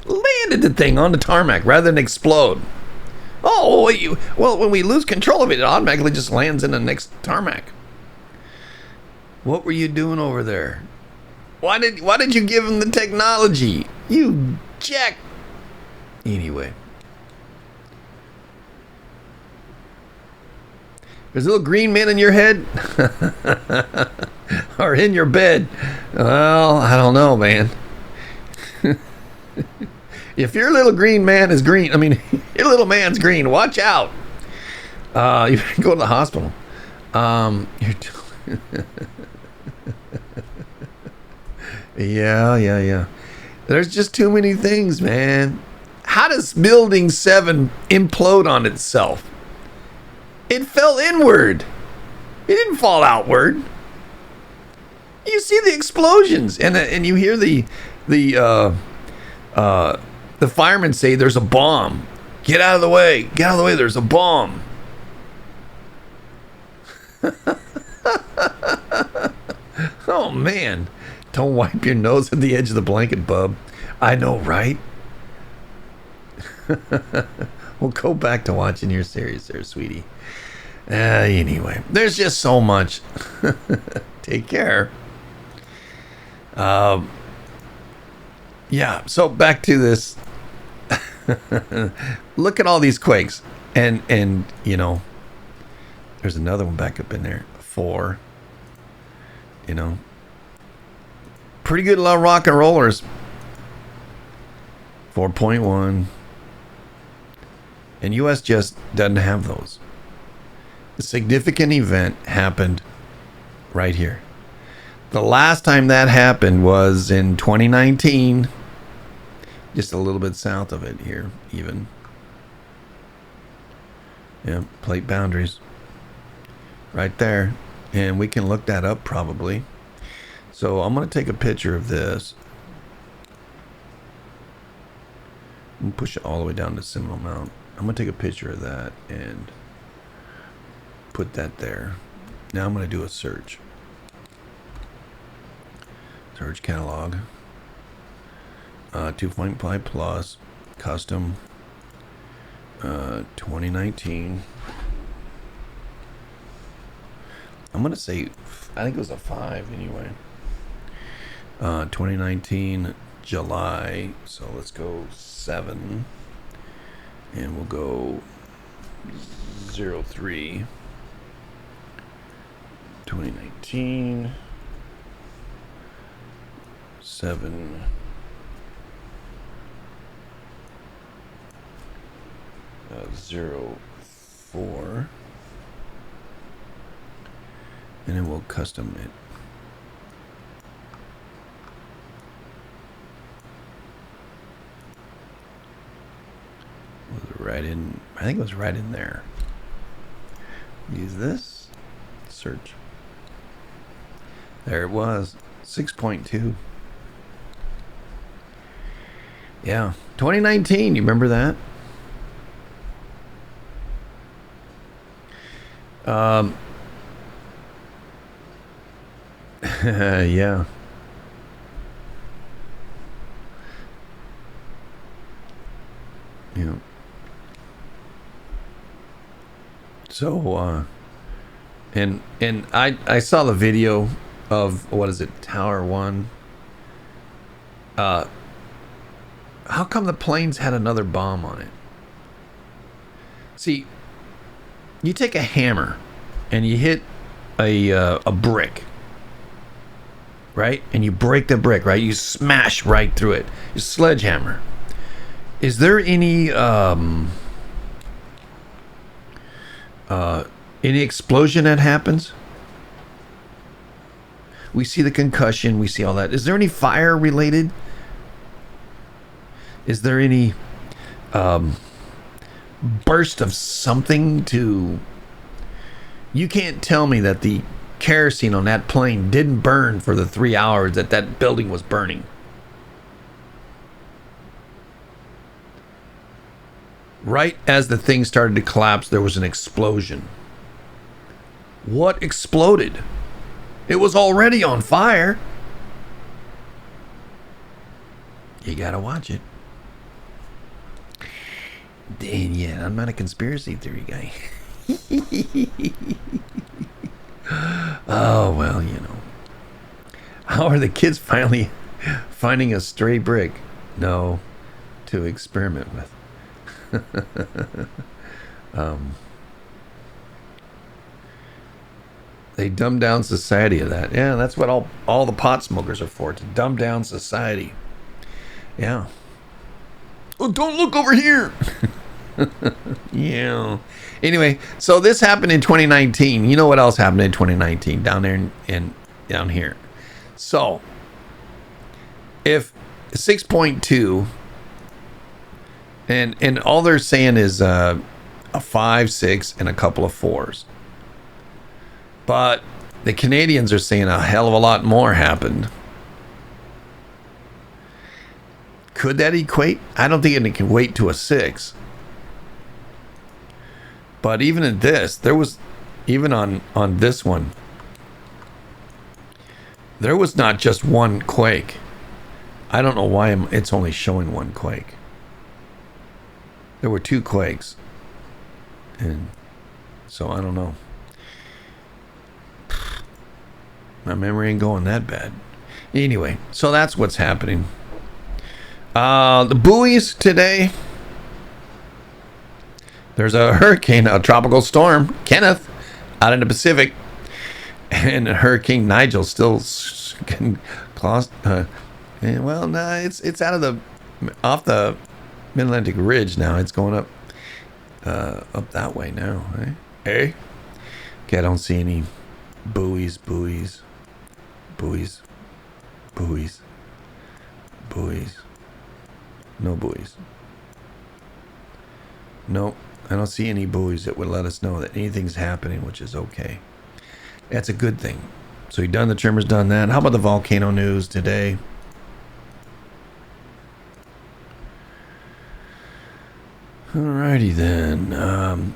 Landed the thing on the tarmac rather than explode. Oh, well, when we lose control of it, it automatically just lands in the next tarmac. What were you doing over there? Why did you give him the technology? You jack. Anyway. There's a little green man in your head? Or in your bed? Well, I don't know, man. If your little green man is green, I mean, your little man's green, watch out. You can go to the hospital. You're Yeah. There's just too many things, man. How does building 7 implode on itself? It fell inward. It didn't fall outward. You see the explosions, and you hear the firemen say there's a bomb. Get out of the way. Get out of the way. There's a bomb. Oh, man. Don't wipe your nose at the edge of the blanket, bub. I know, right? We'll go back to watching your series there, sweetie. Anyway, there's just so much. Take care. Yeah, so back to this. Look at all these quakes. And you know, there's another one back up in there. 4. You know. Pretty good rock and rollers. 4.1. And US just doesn't have those. The significant event happened right here. The last time that happened was in 2019. Just a little bit south of it here, even. Yeah, plate boundaries. Right there. And we can look that up probably. So I'm going to take a picture of this. And push it all the way down to Seminole Mount. I'm going to take a picture of that and put that there. Now I'm going to do a search. Search catalog. 2.5 plus. Custom. 2019. I'm going to say, I think it was a 5 anyway. 2019 July. So let's go 7. And we'll go 03. 2019 7 04, and then we'll custom it. Was it right in? I think it was right in there. Use this. Search. There it was. 6.2. Yeah. 2019. You remember that? Yeah. Yeah. So, and I saw the video of, what is it, Tower 1. How come the planes had another bomb on it? See, you take a hammer and you hit a brick, right? And you break the brick, right? You smash right through it. You sledgehammer. Is there any explosion that happens? We see the concussion. We see all that. Is there any fire related? Is there any burst of something to... You can't tell me that the kerosene on that plane didn't burn for the 3 hours that that building was burning. Right as the thing started to collapse, there was an explosion. What exploded? It was already on fire. You gotta watch it. And yeah, I'm not a conspiracy theory guy. Oh, well, you know. How are the kids finally finding a stray brick? No, to experiment with. They dumb down society of that. Yeah, that's what all the pot smokers are for, to dumb down society. Yeah. Oh, don't look over here. Yeah. Anyway, so this happened in 2019. You know what else happened in 2019 down there in down here? So, if 6.2 and all they're saying is a 5, 6, and a couple of 4s. But the Canadians are saying a hell of a lot more happened. Could that equate? I don't think it can equate to a 6. But even in this, there was, even on this one, there was not just one quake. I don't know why it's only showing one quake. There were 2 quakes. And so I don't know. My memory ain't going that bad. Anyway, so that's what's happening. The buoys today. There's a hurricane, a tropical storm, Kenneth, out in the Pacific, and Hurricane Nigel still getting close. Well, no, it's out of off the Mid-Atlantic Ridge now. It's going up that way now. Hey, okay, I don't see any buoys. No buoys. Nope. I don't see any buoys that would let us know that anything's happening, which is okay. That's a good thing. So you done the tremors, done that. How about the volcano news today? Alrighty then.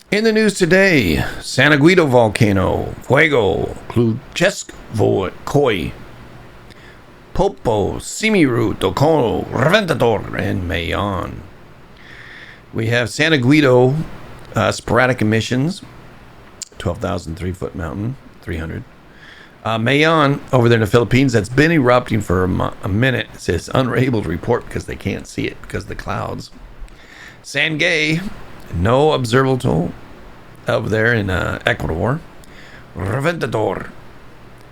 In the news today, Santa Guido volcano, Fuego, Kluchevskoye, Popo, Simiru, Tokono, Reventador, and Mayon. We have Santa Guido, sporadic emissions, 12,003 foot mountain, 300. Mayon, over there in the Philippines, that's been erupting for a minute. It says unable to report because they can't see it because of the clouds. Sangay, no observable over there in Ecuador. Reventador,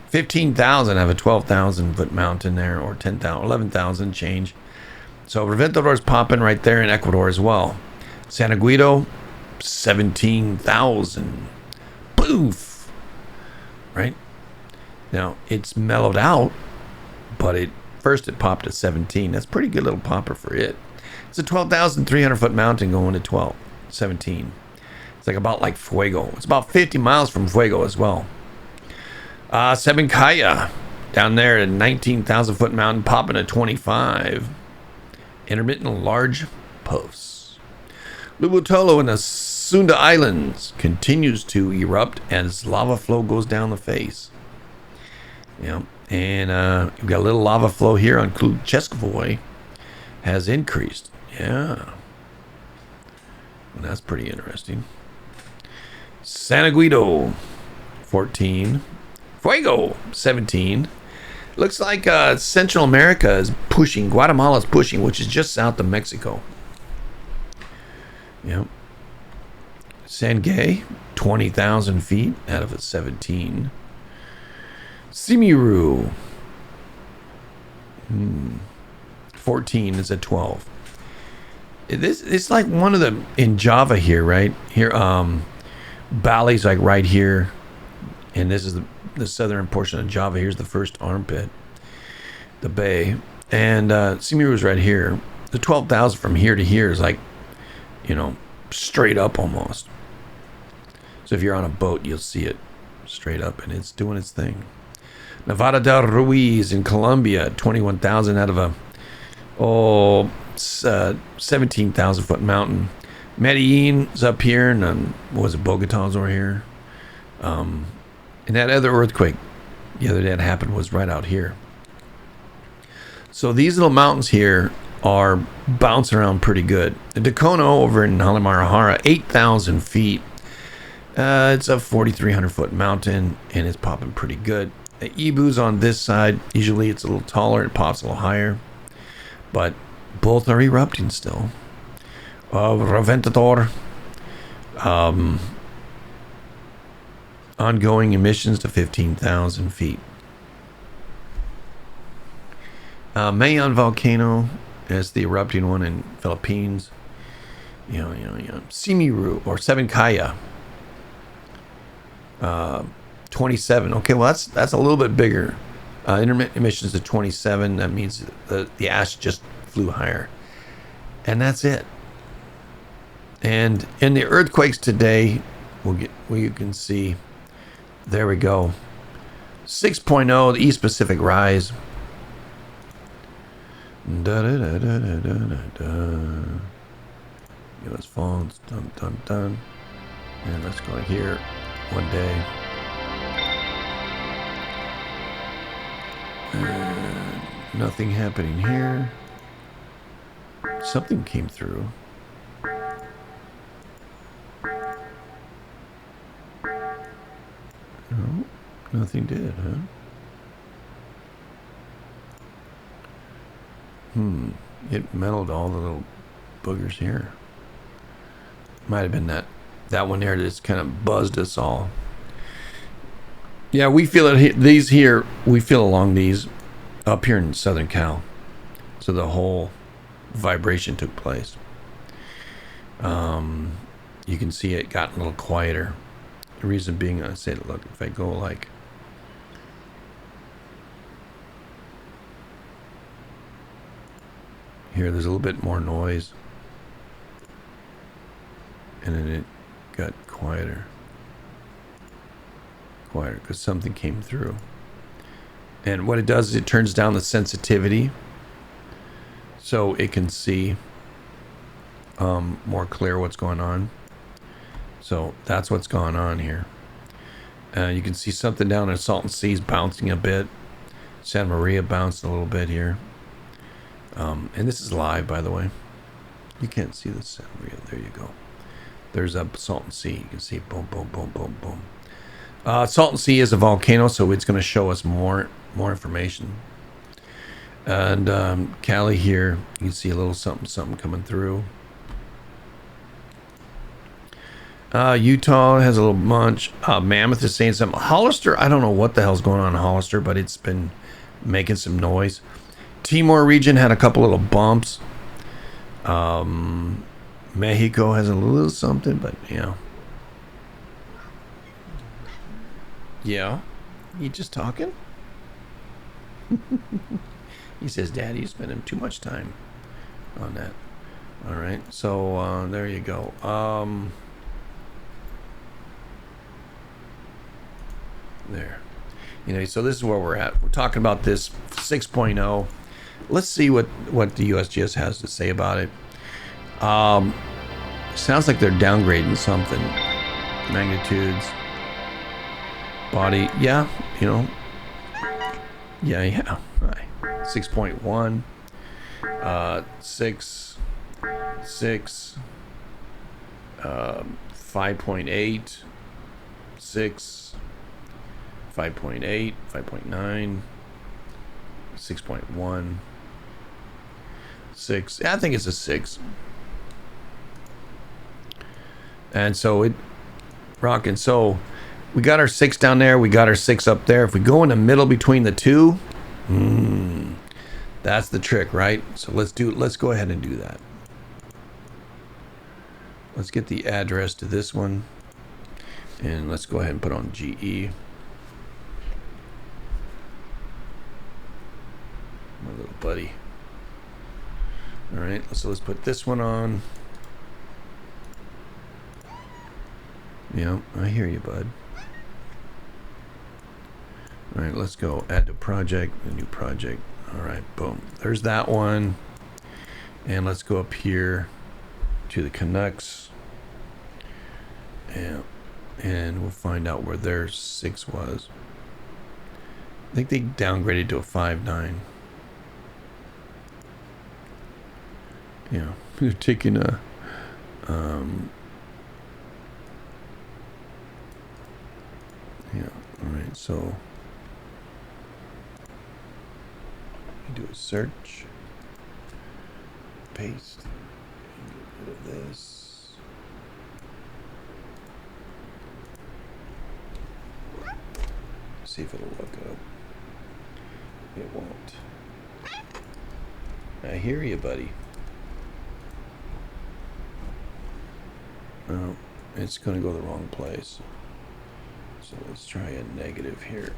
15,000 out of a 12,000 foot mountain there, or 10,000, 11,000 change. So Reventador is popping right there in Ecuador as well. Santa Guido, 17,000. Poof! Right? Now, it's mellowed out, but first it popped at 17. That's a pretty good little popper for it. It's a 12,300 foot mountain going to 17. It's about like Fuego. It's about 50 miles from Fuego as well. Sabancaya, down there at 19,000 foot mountain, popping at 25. Intermittent large puffs. Lubotolo in the Sunda Islands continues to erupt as lava flow goes down the face. Yeah, and you've got a little lava flow here on Kluchevskoye has increased. Yeah, and that's pretty interesting. Santa Guido, 14. Fuego, 17. Looks like Central America is pushing. Guatemala is pushing, which is just south of Mexico. Yep. Sangay, 20,000 feet out of a 17. Simiru, 14 is a 12. It's like one of the in Java here, right? Here, Bali's like right here, and this is the southern portion of Java. Here's the first armpit, the bay, and Simiru is right here. The 12,000 from here to here is like, straight up almost. So if you're on a boat, you'll see it straight up, and it's doing its thing. Nevada del Ruiz in Colombia, 21,000 out of a 17,000 foot mountain. Medellin's up here, and what was it, Bogota's over here. And that other earthquake the other day that happened was right out here. So these little mountains here are bouncing around pretty good. The Dacono over in Halimarahara, 8,000 feet. It's a 4,300 foot mountain, and it's popping pretty good. The Ibu's on this side. Usually it's a little taller, it pops a little higher, but both are erupting still. Reventador, ongoing emissions to 15,000 feet. Mayon volcano is the erupting one in Philippines. Simiru or Seven Kaya. 27. Okay, well that's a little bit bigger. Intermittent emissions of 27. That means the ash just flew higher, and that's it. And in the earthquakes today, you can see. There we go. 6.0, the East Pacific rise. US phones, dun dun dun. And let's go here. One day. Nothing happening here. Something came through. No, nothing did, huh? It mellowed all the little boogers here. Might have been that one there that just kind of buzzed us all. Yeah, we feel it. These here, we feel along these up here in Southern Cal. So the whole vibration took place. You can see it got a little quieter. The reason being, I say, look, if I go like here, there's a little bit more noise, and then it got quieter because something came through. And what it does is it turns down the sensitivity so it can see more clear what's going on. So that's what's going on here. You can see something down in Salton Sea's bouncing a bit. Santa Maria bounced a little bit here. And this is live, by the way. You can't see the Santa Maria. There you go. There's a Salton Sea. You can see boom, boom, boom, boom, boom. Salton Sea is a volcano, so it's going to show us more information. And Cali here, you can see a little something coming through. Utah has a little bunch. Mammoth is saying something. Hollister, I don't know what the hell's going on in Hollister, but it's been making some noise. Timor region had a couple little bumps. Mexico has a little something, but yeah. Yeah? You just talking? He says, Daddy, you spending too much time on that. All right, so there you go. There. So this is where we're at. We're talking about this 6.0. Let's see what the USGS has to say about it. Sounds like they're downgrading something. Magnitudes. Body. Yeah, Yeah. Right. 6.1. 6. 5.8. 6. 5.8, 5.9, 6.1, 6. I think it's a 6. And so it rocking. So we got our 6 down there. We got our 6 up there. If we go in the middle between the two, that's the trick, right? So let's go ahead and do that. Let's get the address to this one, and let's go ahead and put on GE. My little buddy. All right, so let's put this one on. Yeah, I hear you, bud. All right, let's go add to project, a new project. All right, boom. There's that one. And let's go up here to the Canucks. And we'll find out where their 6 was. I think they downgraded to a 5.9. Yeah, we're taking a yeah, all right, so you do a search, paste, and get rid of this. See if it'll look up. It won't. I hear you, buddy. Oh, it's going to go the wrong place. So let's try a negative here.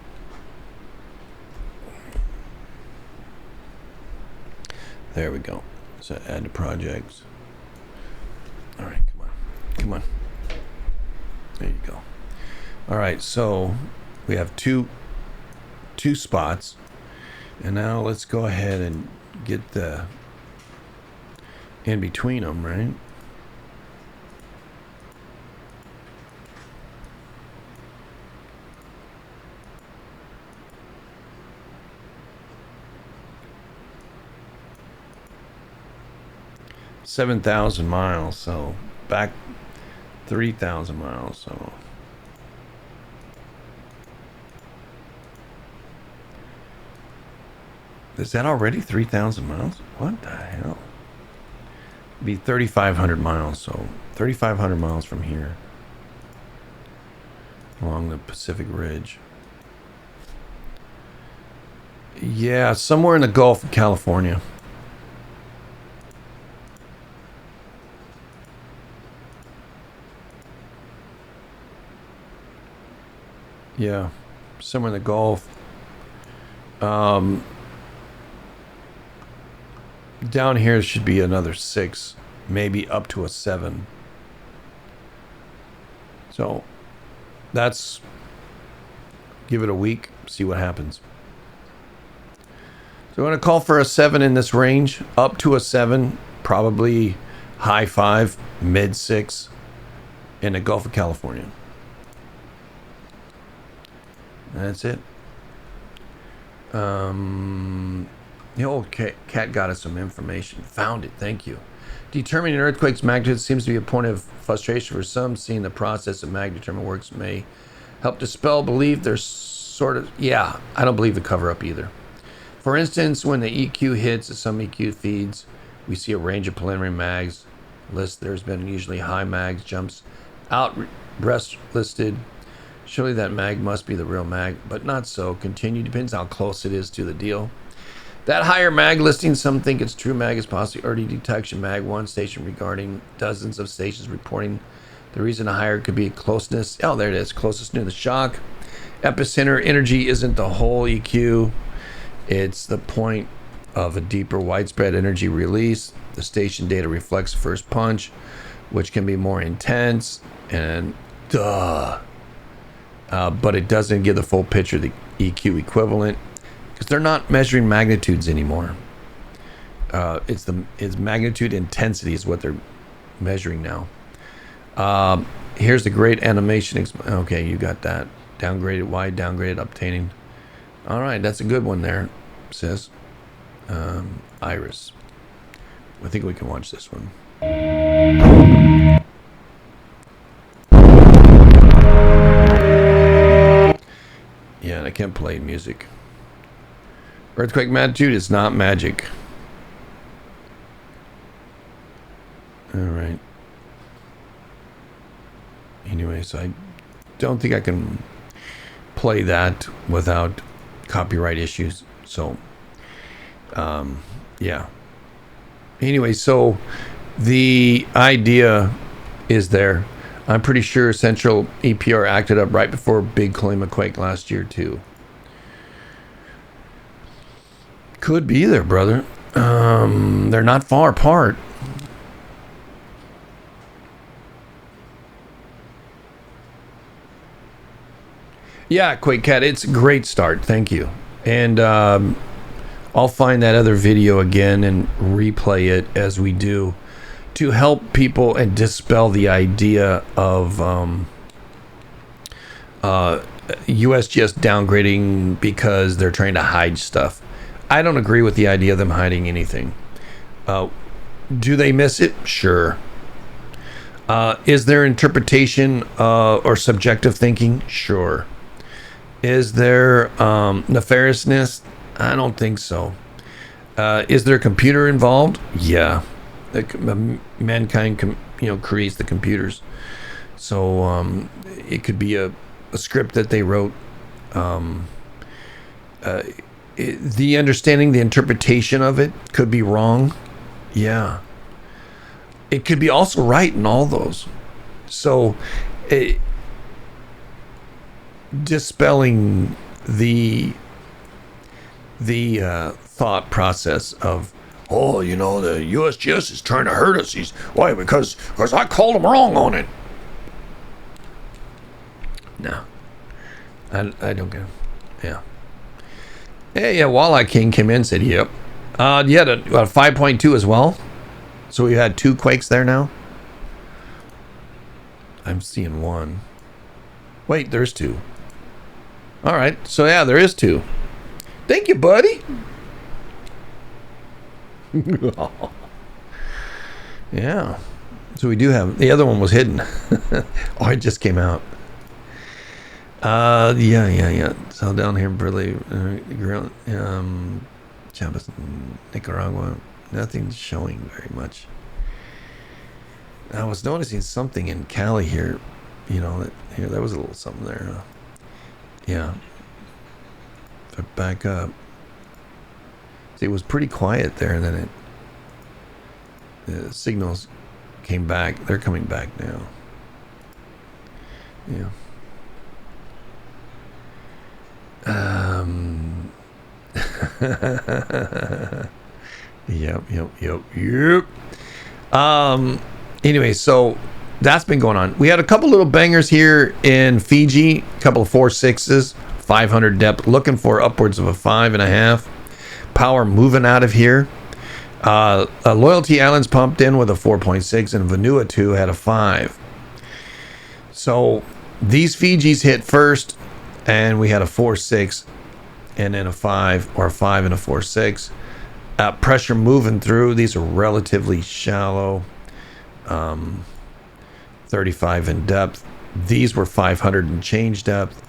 There we go. So add to projects. All right, come on. Come on. There you go. All right, so we have two spots. And now let's go ahead and get the in between them, right? $7,000 miles, so back 3,000 miles, so is that already 3,000 miles? What the hell? It'd be 3,500 miles, so 3,500 miles from here along the Pacific Ridge. Yeah, somewhere in the Gulf of California. Yeah, somewhere in the Gulf. Down here should be another 6, maybe up to a 7. So that's, give it a week, see what happens. So I'm going to call for a 7 in this range, up to a 7, probably high 5, mid 6 in the Gulf of California. That's it. The old cat got us some information. Found it. Thank you. Determining an earthquake's magnitude seems to be a point of frustration for some. Seeing the process of magnitude determined works may help dispel belief. There's sort of... Yeah, I don't believe the cover-up either. For instance, when the EQ hits some EQ feeds, we see a range of preliminary mags. List there's been usually high mags, jumps out, breast listed. Surely that mag must be the real mag, but not so. Continue, depends how close it is to the deal. That higher mag listing, some think it's true mag is possibly early detection mag 1 station regarding dozens of stations reporting. The reason higher could be closeness. Oh, there it is, closest near the shock. Epicenter energy isn't the whole EQ. It's the point of a deeper widespread energy release. The station data reflects the first punch, which can be more intense and but it doesn't give the full picture of the EQ equivalent because they're not measuring magnitudes anymore. It's magnitude intensity is what they're measuring now. Here's the great animation. Okay, you got that. Downgraded, wide, downgraded, obtaining. All right, that's a good one there, sis. Iris. I think we can watch this one. Yeah, and I can't play music. Earthquake magnitude is not magic. All right. Anyway, so I don't think I can play that without copyright issues. So, yeah. Anyway, so the idea is there. I'm pretty sure Central EPR acted up right before Big Colima quake last year too. Could be there, brother. They're not far apart. Yeah, Quake Cat, it's a great start. Thank you. And I'll find that other video again and replay it as we do to help people and dispel the idea of USGS downgrading because they're trying to hide stuff. I don't agree with the idea of them hiding anything. Do they miss it? Sure. Is there interpretation or subjective thinking? Sure. Is there nefariousness? I don't think so. Is there a computer involved? Yeah. Mankind creates the computers. So it could be a script that they wrote. The understanding, the interpretation of it could be wrong. Yeah. It could be also right in all those. So, dispelling the thought process of, oh, you know, the USGS is trying to hurt us. Why? Because I called him wrong on it. No, I don't get it. Yeah. Yeah, Walleye King came in and said, yep. You had a 5.2 as well. So we had 2 quakes there now. I'm seeing 1. Wait, there's 2. All right. So yeah, there is 2. Thank you, buddy. Yeah. So we do have, the other one was hidden. Oh, it just came out. Yeah. So down here, Burley, Chiapas, Nicaragua, nothing's showing very much. I was noticing something in Cali here. You know, that here there was a little something there. Yeah. If I back up, see, it was pretty quiet there, and then the signals came back. They're coming back now. Yeah. Yep. Anyway, so that's been going on. We had a couple little bangers here in Fiji, a couple of 4.6s, 500 depth, looking for upwards of a 5.5. Power moving out of here. Loyalty Islands pumped in with a 4.6, and Vanuatu had a 5. So these Fijis hit first, and we had a 4.6 and then a 5, or a 5 and a 4.6. Pressure moving through. These are relatively shallow, 35 in depth. These were 500 and change depth.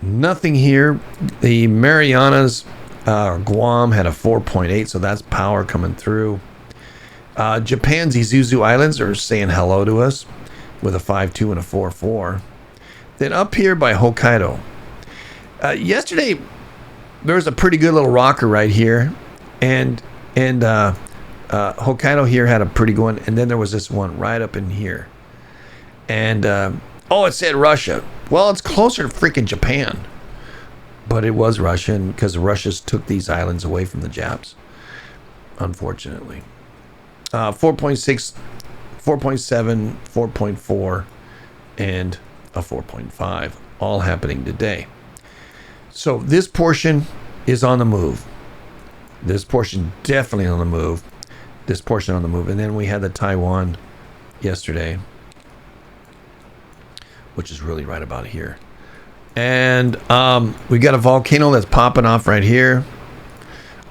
Nothing here. The Marianas, Guam had a 4.8, so that's power coming through. Japan's Isuzu Islands are saying hello to us with a 5.2 and a 4.4. Then up here by Hokkaido, yesterday there was a pretty good little rocker right here, and Hokkaido here had a pretty good one, and then there was this one right up in here, and it said Russia. Well, it's closer to freaking Japan, but it was Russian because the Russians took these islands away from the Japs, unfortunately. 4.6, 4.7, 4.4, and a 4.5, all happening today. So this portion is on the move. This portion definitely on the move. This portion on the move. And then we had the Taiwan yesterday, which is really right about here. And we got a volcano that's popping off right here.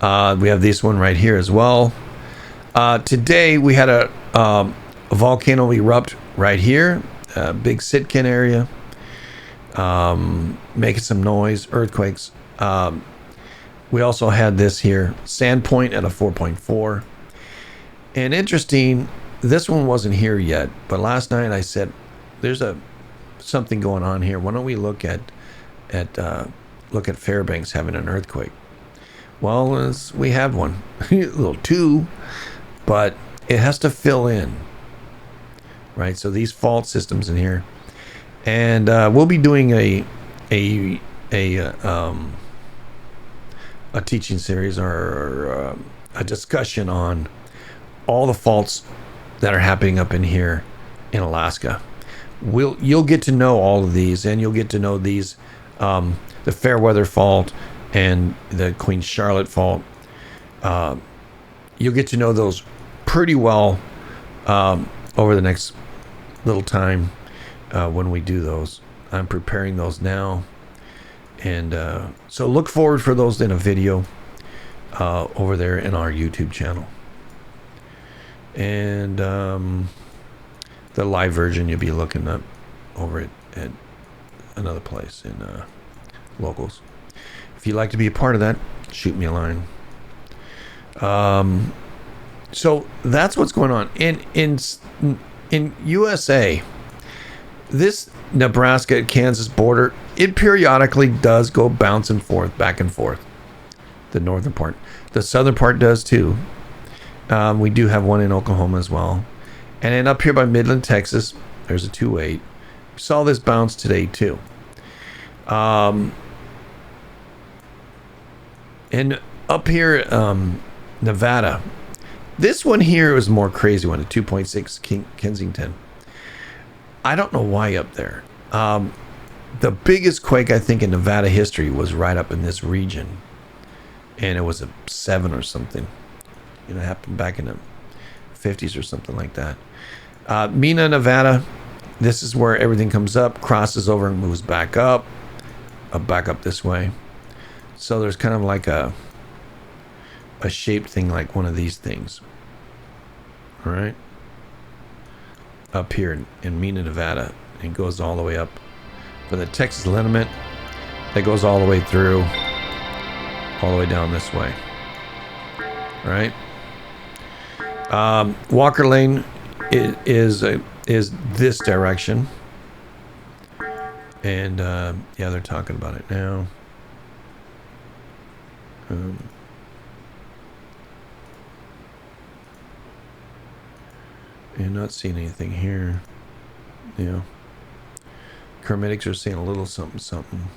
We have this one right here as well. Today we had a volcano erupt right here. Big Sitkin area. Making some noise, earthquakes. We also had this here, Sandpoint at a 4.4. And interesting, this one wasn't here yet, but last night I said, there's something going on here. Why don't we look at Fairbanks having an earthquake? Well, we have one, a little 2, but it has to fill in, right? So these fault systems in here, and we'll be doing a teaching series or a discussion on all the faults that are happening up in here in Alaska. You'll get to know all of these, and you'll get to know these, the Fairweather Fault and the Queen Charlotte Fault. You'll get to know those pretty well over the next little time when we do those. I'm preparing those now, and so look forward for those in a video over there in our YouTube channel. And the live version you'll be looking up over at another place in Locals. If you'd like to be a part of that, shoot me a line. So that's what's going on in USA. This Nebraska Kansas border, it periodically does go bouncing back and forth. The northern part, the southern part does too. We do have one in Oklahoma as well, and then up here by Midland, Texas, There's a 2.8. We saw this bounce today too. And up here, Nevada. This one here was more crazy one, a 2.6 Kensington. I don't know why up there. The biggest quake, I think, in Nevada history was right up in this region. And it was a 7 or something. You know, it happened back in the 50s or something like that. Mina, Nevada. This is where everything comes up, crosses over and moves back up this way. So there's kind of like a shaped thing like one of these things. All right. Up here in Mina, Nevada. It goes all the way up for the Texas liniment. That goes all the way through, all the way down this way. All right. Walker Lane is this direction. And yeah, they're talking about it now. You're not seeing anything here. Yeah. Kermitics are saying a little something something.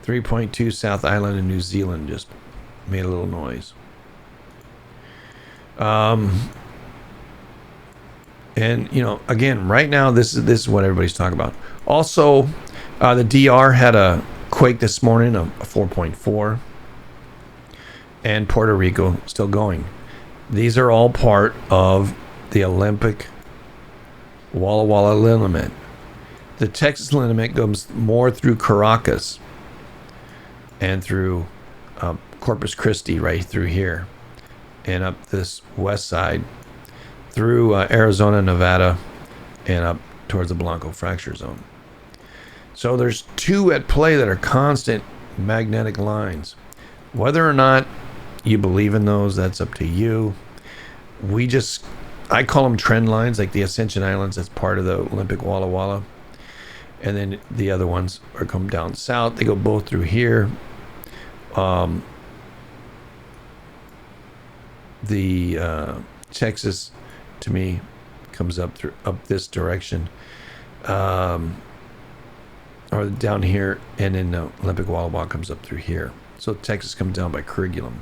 3.2 South Island in New Zealand just made a little noise. And you know, again, right now this is what everybody's talking about. Also, the DR had a quake this morning of 4.4, and Puerto Rico still going. These are all part of the Olympic Walla Walla liniment. The Texas liniment goes more through Caracas and through Corpus Christi, right through here, and up this west side through Arizona, Nevada, and up towards the Blanco fracture zone. So there's two at play that are constant magnetic lines. Whether or not you believe in those, that's up to you. I call them trend lines, like the Ascension Islands, that's part of the Olympic Walla Walla. And then the other ones are come down south. They go both through here. The Texas, to me, comes up this direction. Or down here, and then the Olympic Walla Walla comes up through here. So Texas comes down by Caligula,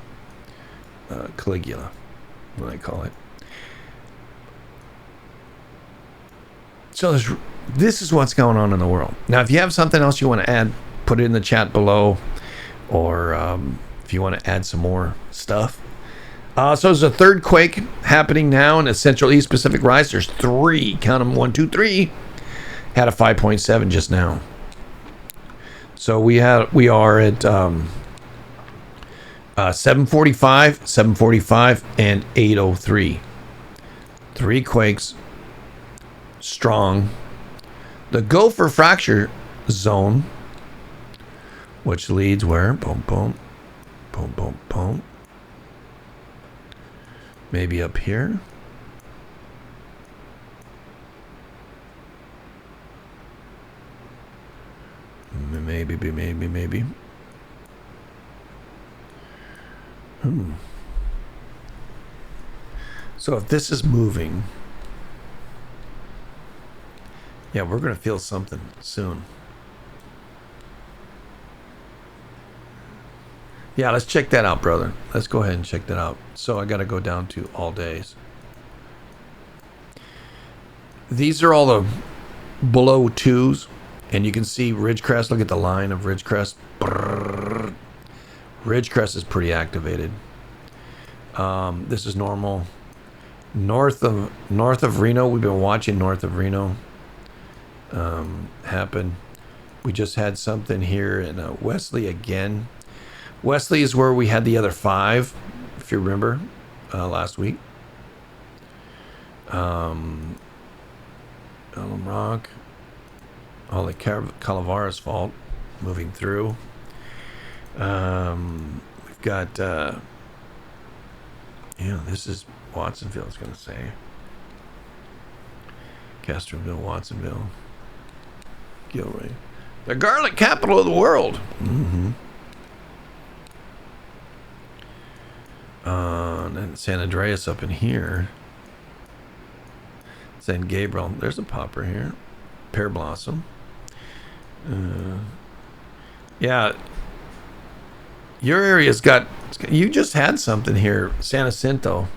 what I call it. So this is what's going on in the world. Now, if you have something else you want to add, put it in the chat below, or if you want to add some more stuff. So there's a third quake happening now in the Central East Pacific Rise. There's 3, count them, 1, 2, 3. Had a 5.7 just now. So we are at 745, and 803. 3 quakes, strong. The Gopher fracture zone, which leads where? Boom, boom, boom, boom, boom. Maybe up here. Maybe. So if this is moving, yeah, we're going to feel something soon. Yeah, let's check that out, brother. Let's go ahead and check that out. So I got to go down to all days. These are all the below 2s. And you can see Ridgecrest. Look at the line of Ridgecrest. Brrr. Ridgecrest is pretty activated. This is normal. North of Reno, we've been watching north of Reno happen. We just had something here in Wesley again. Wesley is where we had the other 5, if you remember, last week. Alum Rock. All the Calavera's fault, moving through. We've got, this is Watsonville, I was going to say. Castroville, Watsonville. Gilroy. The garlic capital of the world. Mm-hmm. And then San Andreas up in here. San Gabriel. There's a popper here. Pear blossom. Yeah. Your area's got... You just had something here. San Jacinto.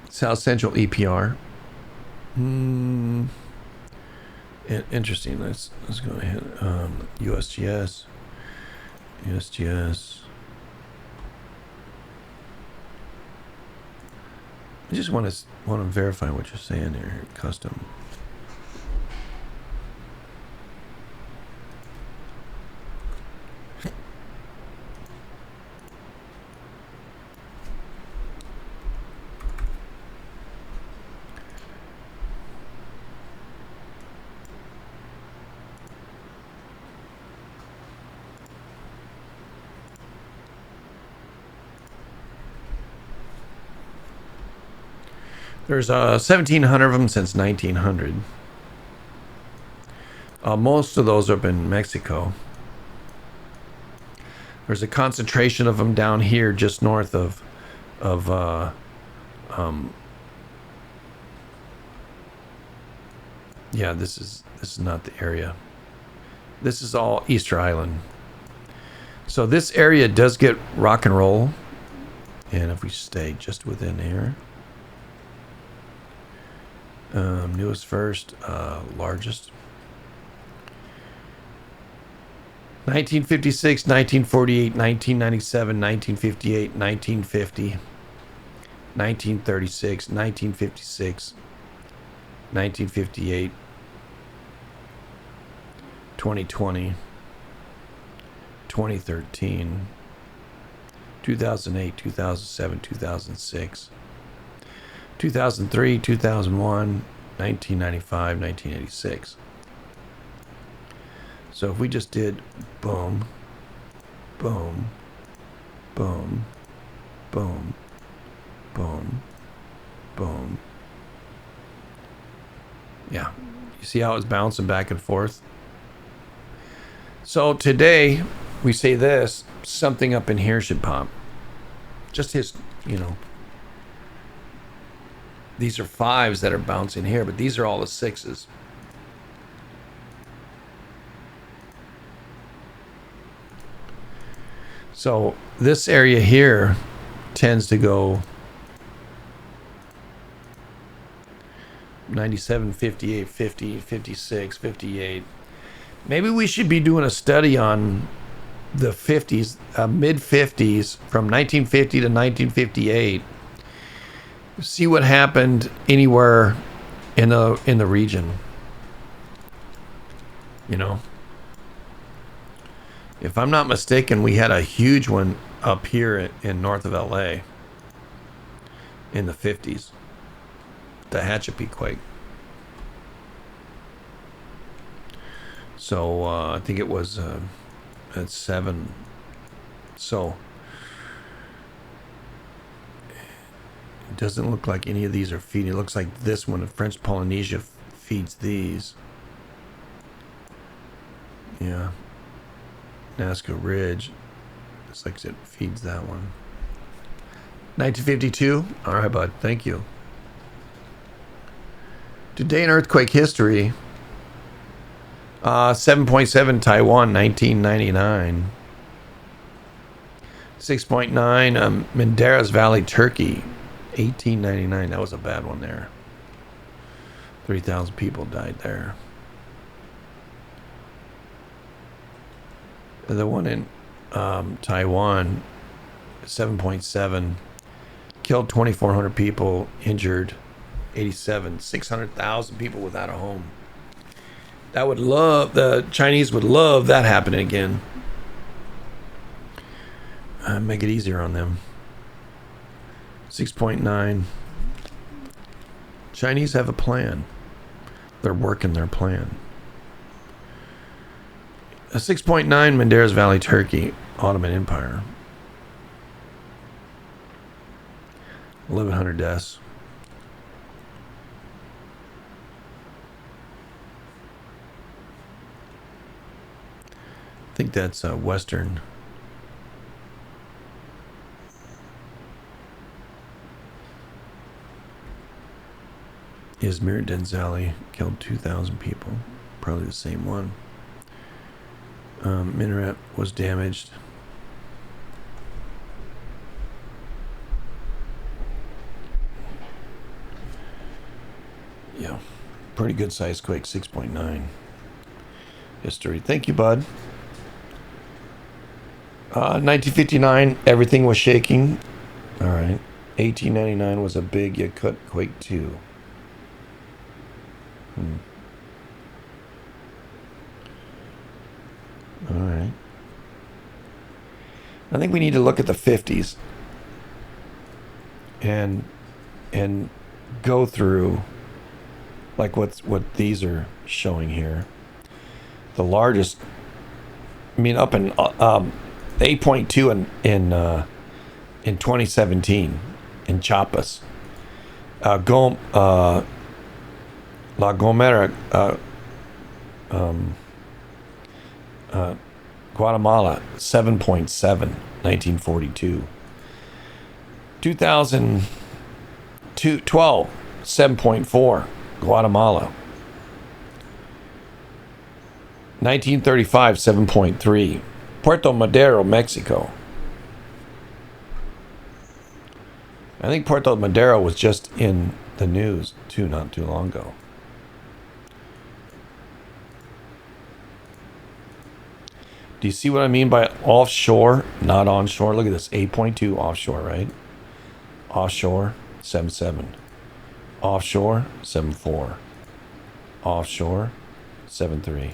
South Central EPR. Interesting. Let's go ahead. USGS. USGS. I just want to verify what you're saying here. Custom. There's 1,700 of them since 1900. Most of those are up in Mexico. There's a concentration of them down here, just north of yeah, this is not the area. This is all Easter Island. So this area does get rock and roll, and if we stay just within here. Newest first, largest. 1956, 1948, 1997, 1958, 1950, 1936, 1956, 1958, 2020, 2013, 2008, 2007, 2006. 2003, 2001, 1995, 1986. So if we just did boom, boom, boom, boom, boom, boom. Yeah. You see how it's bouncing back and forth? So today we say this, something up in here should pop. Just his, you know. These are fives that are bouncing here, but these are all the sixes. So this area here tends to go 97, 58, 50, 56, 58. Maybe we should be doing a study on the 50s, mid 50s, from 1950 to 1958. See what happened anywhere in the region. You know, if I'm not mistaken, we had a huge one up here in north of LA in the 50s, the Tehachapi quake. So I think it was at 7. So it doesn't look like any of these are feeding. It looks like this one, French Polynesia, feeds these. Yeah. Nazca Ridge. Looks like it feeds that one. 1952. All right, bud. Thank you. Today in earthquake history. 7.7 Taiwan, 1999. 6.9 Menderes Valley, Turkey, 1899. That was a bad one there. 3,000 people died there. The one in Taiwan, 7.7, killed 2,400 people, injured 87, 600,000 people without a home. That would love, the Chinese would love that happening again. Make it easier on them. 6.9. Chinese have a plan. They're working their plan. A 6.9 Menderes Valley, Turkey, Ottoman Empire. 1,100 deaths. I think that's Western. Izmir Denzali killed 2,000 people. Probably the same one. Minaret was damaged. Yeah, pretty good size quake, 6.9. History. Thank you, bud. 1959, everything was shaking. All right. 1899 was a big Yakut quake too. All right. I think we need to look at the 50s and go through like what these are showing here. The largest, I mean, up in 8.2 in 2017 in Chiapas. La Gomera, Guatemala, 7.7, 1942. 2012, 7.4, Guatemala. 1935, 7.3, Puerto Madero, Mexico. I think Puerto Madero was just in the news too, not too long ago. Do you see what I mean by offshore, not onshore? Look at this, 8.2 offshore, right? Offshore, 7.7. Offshore, 7.4. Offshore, 7.3.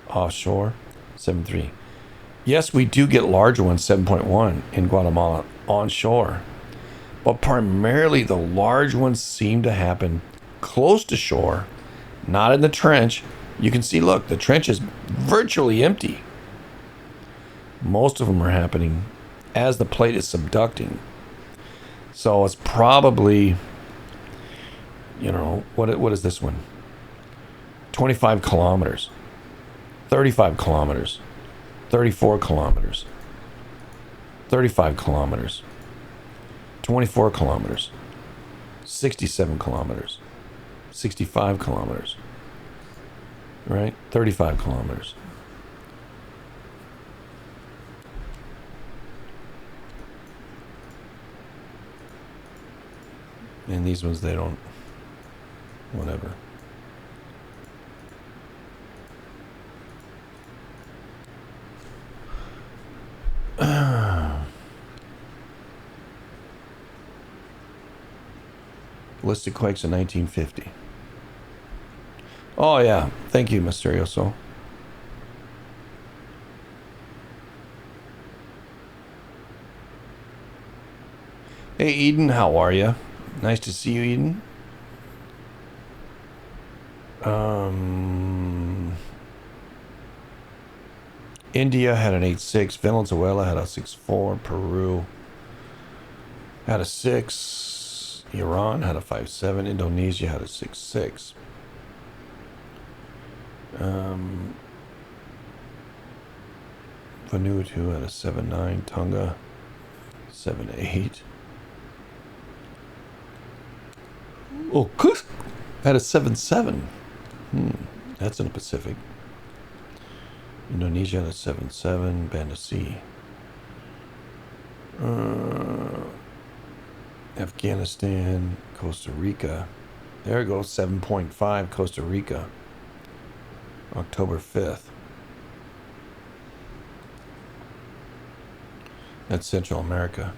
Offshore, 7.3. Yes, we do get larger ones, 7.1 in Guatemala, onshore. But primarily the large ones seem to happen close to shore, not in the trench. You can see, look, the trench is virtually empty. Most of them are happening as the plate is subducting. So it's probably, you know, what is this one? 25 kilometers, 35 kilometers, 34 kilometers, 35 kilometers, 24 kilometers, 67 kilometers, 65 kilometers, right? 35 kilometers. And these ones, they don't, whatever. Listed quakes in 1950. Oh, yeah. Thank you, Mysterioso. Hey, Eden, how are you? Nice to see you, Eden. India had an 8.6. Venezuela had a 6.4. Peru had a 6. Iran had a 5.7. Indonesia had a 6.6. Vanuatu had a 7.9. Tonga 7.8. Oh, Cook had a 7.7. That's in the Pacific. Indonesia had a 7.7. Banda C. Afghanistan, Costa Rica. There it goes, 7.5, Costa Rica. October 5th. That's Central America.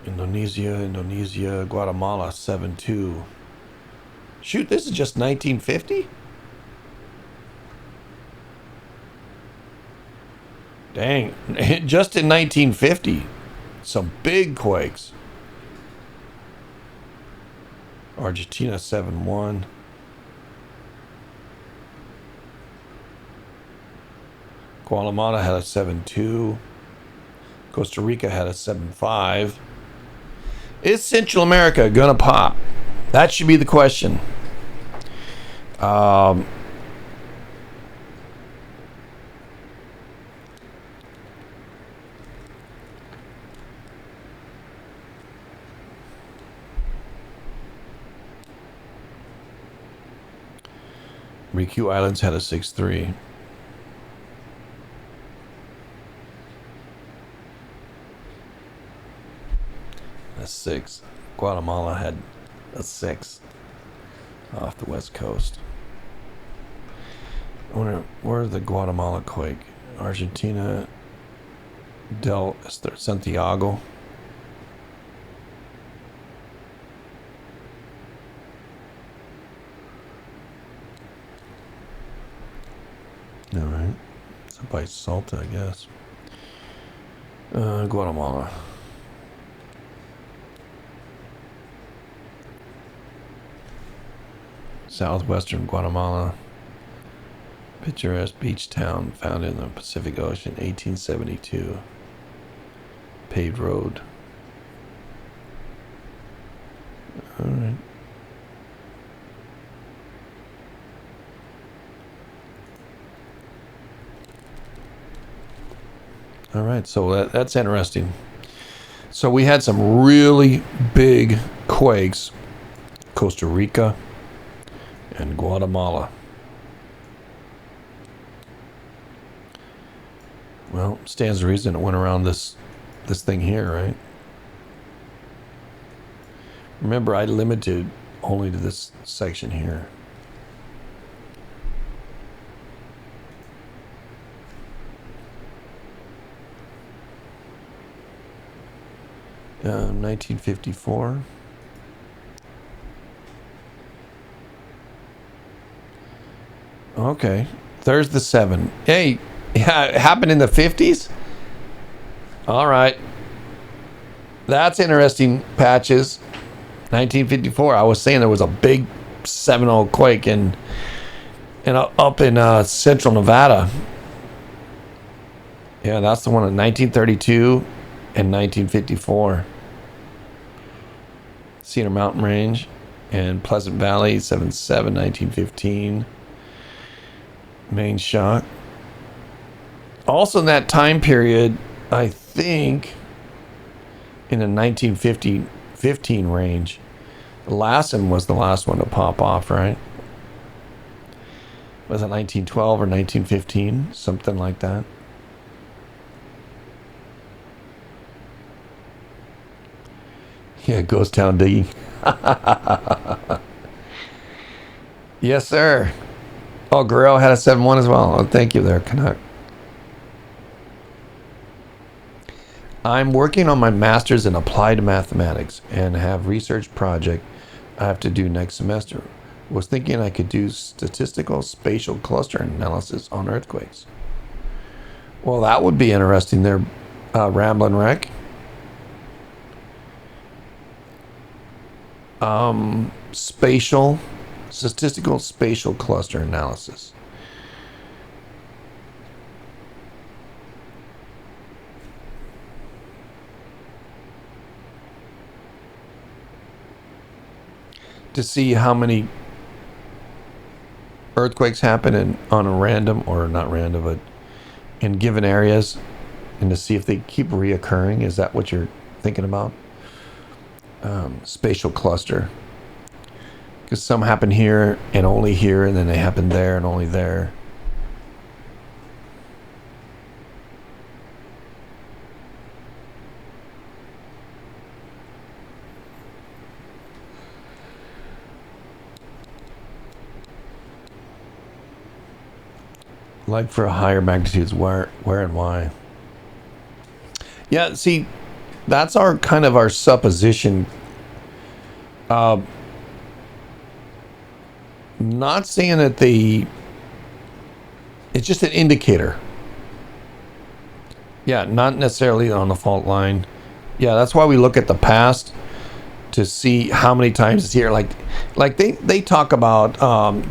Indonesia, Guatemala, 7.2. Shoot, this is just 1950? Dang, just in 1950, some big quakes. Argentina, 7.1. Guatemala had a 7.2. Costa Rica had a 7.5. Is Central America gonna pop? That should be the question. Ryukyu Islands had a 6.3. A 6. Guatemala had a 6 off the west coast. I wonder, where's the Guatemala quake? Argentina, Del Santiago. All right. It's by Salta, I guess. Guatemala. Southwestern Guatemala. Picturesque beach town found in the Pacific Ocean, 1872. Paved road. All right. All right, so that's interesting. So we had some really big quakes, Costa Rica and Guatemala. Well, stands to reason it went around this thing here, right? Remember, I limited only to this section here. Uh, 1954. Okay, there's the 7. Hey, yeah, it happened in the 50s? All right. That's interesting, Patches. 1954. I was saying there was a big 7.0 quake up in central Nevada. Yeah, that's the one in 1932 and 1954. Cedar Mountain Range and Pleasant Valley, 7.7, 1915. Main shock. Also in that time period, I think in the 1915 range, Lassen was the last one to pop off, right? Was it 1912 or 1915? Something like that. Yeah, ghost town digging. Yes, sir. Oh, Guerrero had a 7.1 as well. Oh, thank you there, Canuck. I'm working on my master's in applied mathematics and have research project I have to do next semester. Was thinking I could do statistical spatial cluster analysis on earthquakes. Well, that would be interesting there, Ramblin' Wreck. Statistical spatial cluster analysis. To see how many earthquakes happen on a random, or not random, but in given areas, and to see if they keep reoccurring. Is that what you're thinking about? Spatial cluster. Because some happen here, and then they happen there and only there. Like for higher magnitudes, where and why? Yeah, see, that's our kind of our supposition. Not saying that it's just an indicator. Yeah, not necessarily on the fault line. Yeah, that's why we look at the past to see how many times it's here. Like they talk about,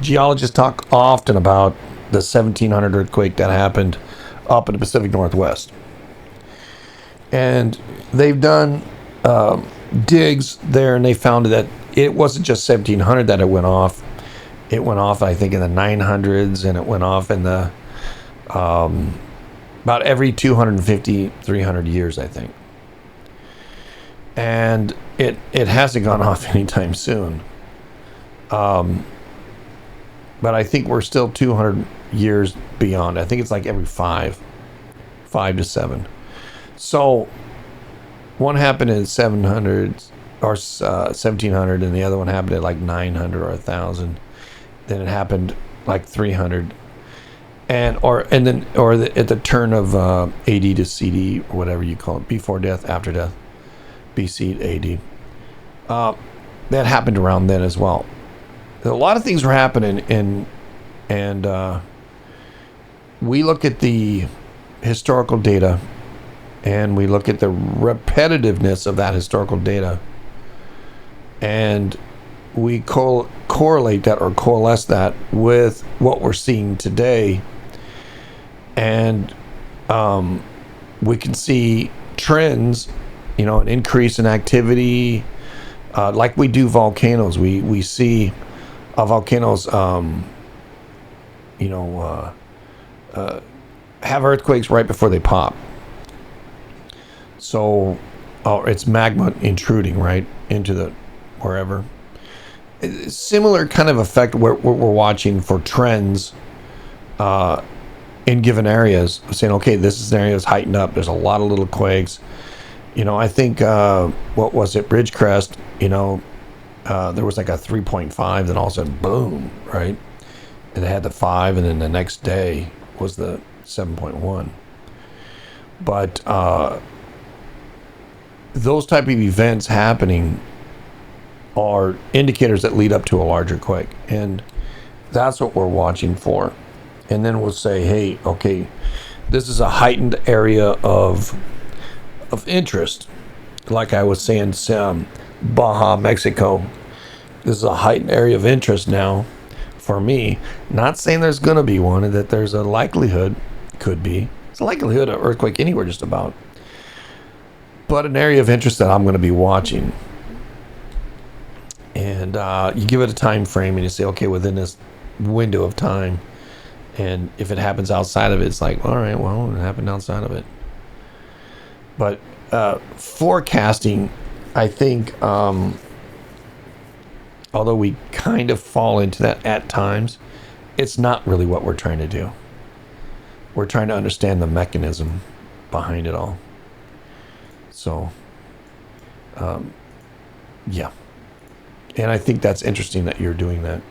geologists talk often about the 1700 earthquake that happened up in the Pacific Northwest. And they've done digs there, and they found that it wasn't just 1700 that it went off. It went off, I think, in the 900s, and it went off in the about every 250, 300 years, I think. And it hasn't gone off anytime soon. but I think we're still 200 years beyond. I think it's like every five to seven. So one happened in 700 or 1700, and the other one happened at like 900 or 1000. Then it happened like 300, and at the turn of AD to CD, or whatever you call it, before death, after death, BC to AD. That happened around then as well. A lot of things were happening, and we look at the historical data, and we look at the repetitiveness of that historical data, and we correlate that or coalesce that with what we're seeing today, and we can see trends, an increase in activity, like we do volcanoes. We see volcanoes, have earthquakes right before they pop. So, it's magma intruding right into the wherever. Similar kind of effect we're watching for trends in given areas, saying, okay, this is an area that's heightened up. There's a lot of little quakes. I think, what was it, Ridgecrest, there was like a 3.5, then all of a sudden, boom, right? And they had the 5, and then the next day was the 7.1. But those type of events happening are indicators that lead up to a larger quake, and that's what we're watching for. And then we'll say, hey, okay, this is a heightened area of interest. Like I was saying, Baja, Mexico, this is a heightened area of interest now for me. Not saying there's going to be one, and that there's a likelihood, could be. It's a likelihood of earthquake anywhere just about. But an area of interest that I'm going to be watching. And you give it a time frame, and you say, okay, within this window of time, and if it happens outside of it, it's like, all right, well, it happened outside of it. But forecasting, I think, although we kind of fall into that at times, it's not really what we're trying to do. We're trying to understand the mechanism behind it all. So, yeah. And I think that's interesting that you're doing that.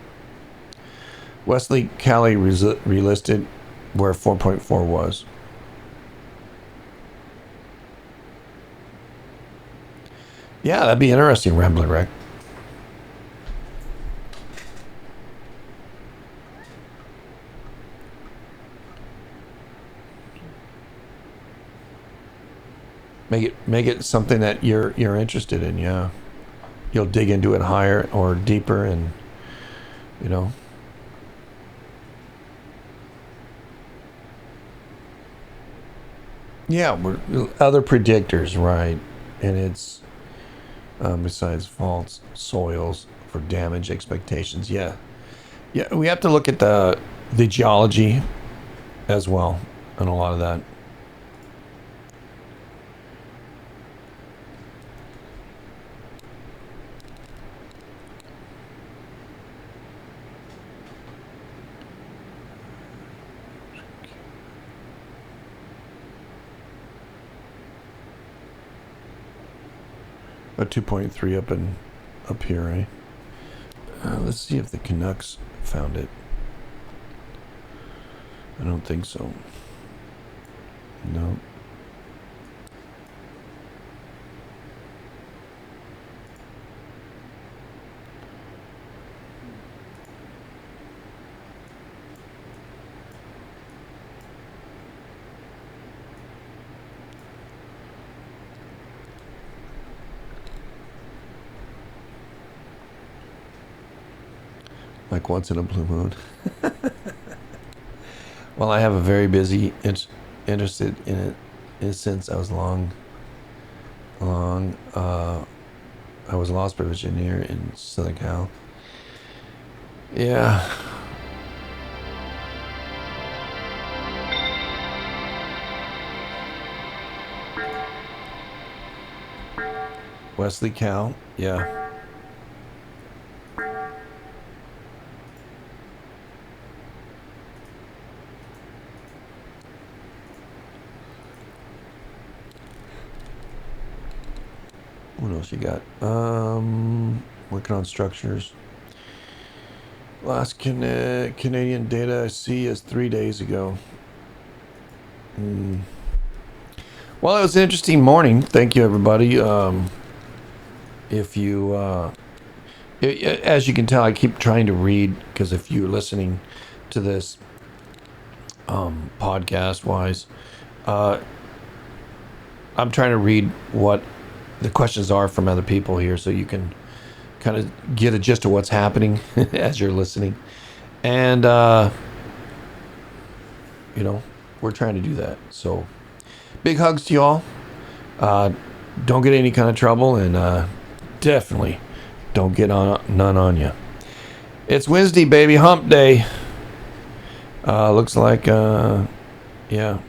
Wesley Cali relisted where 4.4 was. Yeah, that'd be interesting, Rambler Rec. Make it something that you're interested in. Yeah, you'll dig into it higher or deeper, and yeah, we're other predictors, right? And it's besides faults, soils for damage expectations. Yeah, we have to look at the geology as well, and a lot of that. A 2.3 up here, eh? Let's see if the Canucks found it. I don't think so. No. Like once in a blue moon. Well, I have a very busy interested in it since I was long. I was a loss prevention engineer in Southern Cal. Yeah. Wesley Cal, yeah. else you got? Working on structures. Last Canadian data I see is 3 days ago. Well, it was an interesting morning. Thank you, everybody. If you, as you can tell, I keep trying to read, because if you're listening to this podcast-wise, I'm trying to read what the questions are from other people here, so you can kind of get a gist of what's happening as you're listening. And, you know, we're trying to do that. So big hugs to y'all. Don't get any kind of trouble, and definitely don't get none on you. It's Wednesday, baby. Hump day. Looks like, yeah,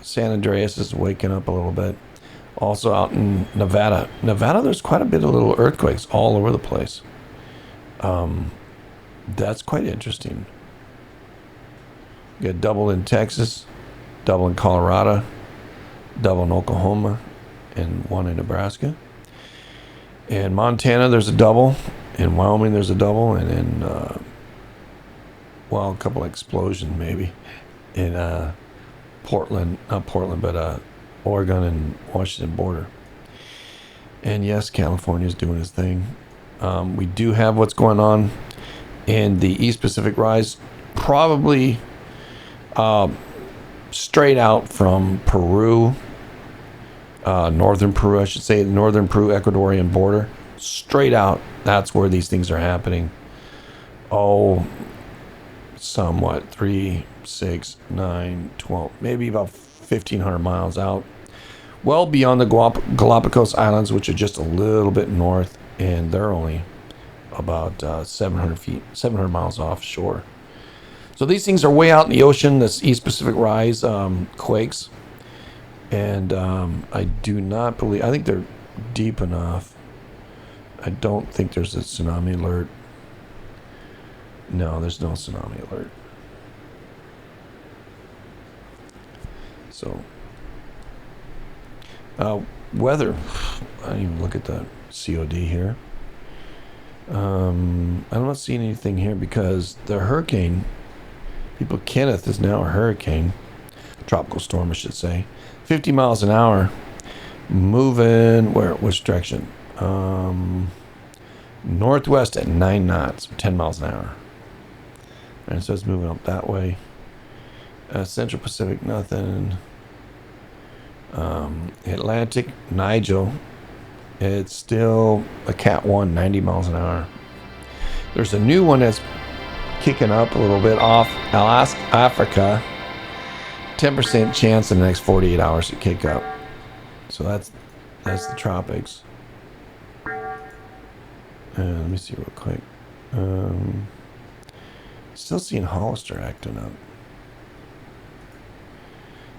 San Andreas is waking up a little bit. Also out in Nevada. Nevada, there's quite a bit of little earthquakes all over the place. That's quite interesting. You got double in Texas, double in Colorado, double in Oklahoma, and one in Nebraska. In Montana, there's a double. In Wyoming, there's a double. And in, well, a couple explosions maybe. In Portland, not Portland, but Oregon and Washington border. And yes, California's doing its thing. We do have what's going on in the East Pacific Rise, probably straight out from Peru, northern Peru, I should say, the northern Peru-Ecuadorian border. Straight out, that's where these things are happening. Oh, somewhat 3, 6, 9, 12, maybe about 1,500 miles out, well beyond the Galapagos Islands, which are just a little bit north, and they're only about 700 miles offshore. So these things are way out in the ocean, this East Pacific Rise quakes, and I do not believe, I think they're deep enough. I don't think there's a tsunami alert. No, there's no tsunami alert. So, weather. I didn't even look at the COD here. I'm not seeing anything here because the hurricane, people, Kenneth is now a hurricane. Tropical storm, I should say. 50 miles an hour. Moving, which direction? Northwest at 9 knots, 10 miles an hour. And so it's moving up that way. Central Pacific, nothing. Atlantic, Nigel, it's still a Cat 1, 90 miles an hour. There's a new one that's kicking up a little bit off Alaska, Africa. 10% chance in the next 48 hours to kick up. So that's the tropics. Let me see real quick. Still seeing Hollister acting up.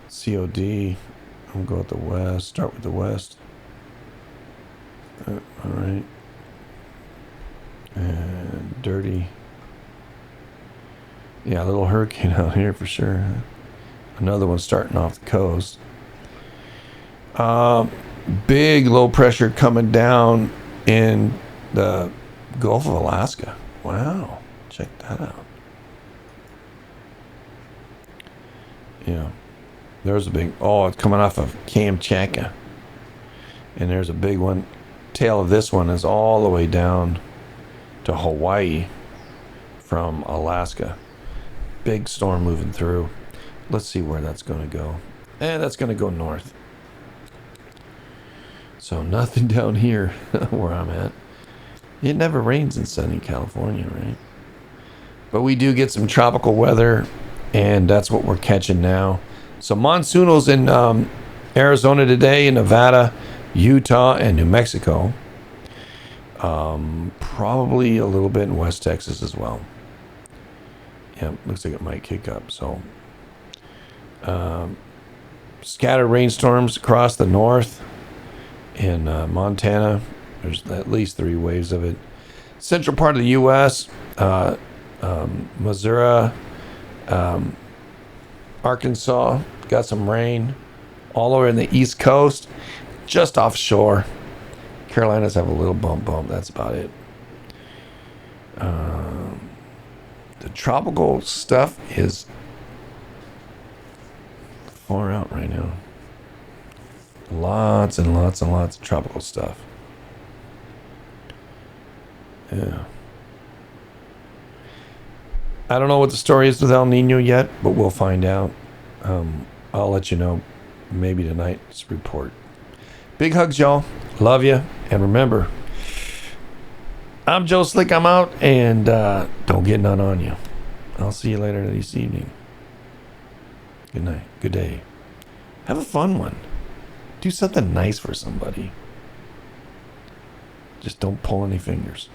COD. I'm going to go with the west. Start with the west. All right. And dirty. Yeah, a little hurricane out here for sure. Another one starting off the coast. Big low pressure coming down in the Gulf of Alaska. Wow. Check that out. Yeah. There's a big, it's coming off of Kamchatka. And there's a big one. Tail of this one is all the way down to Hawaii from Alaska. Big storm moving through. Let's see where that's going to go. That's going to go north. So nothing down here where I'm at. It never rains in sunny California, right? But we do get some tropical weather, and that's what we're catching now. So monsoonals in Arizona today, in Nevada, Utah, and New Mexico. Probably a little bit in West Texas as well. Yeah, looks like it might kick up. So scattered rainstorms across the north in Montana. There's at least 3 waves of it. Central part of the U.S., Missouri, Arkansas, got some rain. All over in the East Coast, just offshore. Carolinas have a little bump. That's about it. The tropical stuff is far out right now. Lots and lots and lots of tropical stuff. Yeah. I don't know what the story is with El Nino yet, but we'll find out. I'll let you know maybe tonight's report. Big hugs, y'all. Love you. And remember, I'm Joe Slick. I'm out. And don't get none on you. I'll see you later this evening. Good night. Good day. Have a fun one. Do something nice for somebody. Just don't pull any fingers.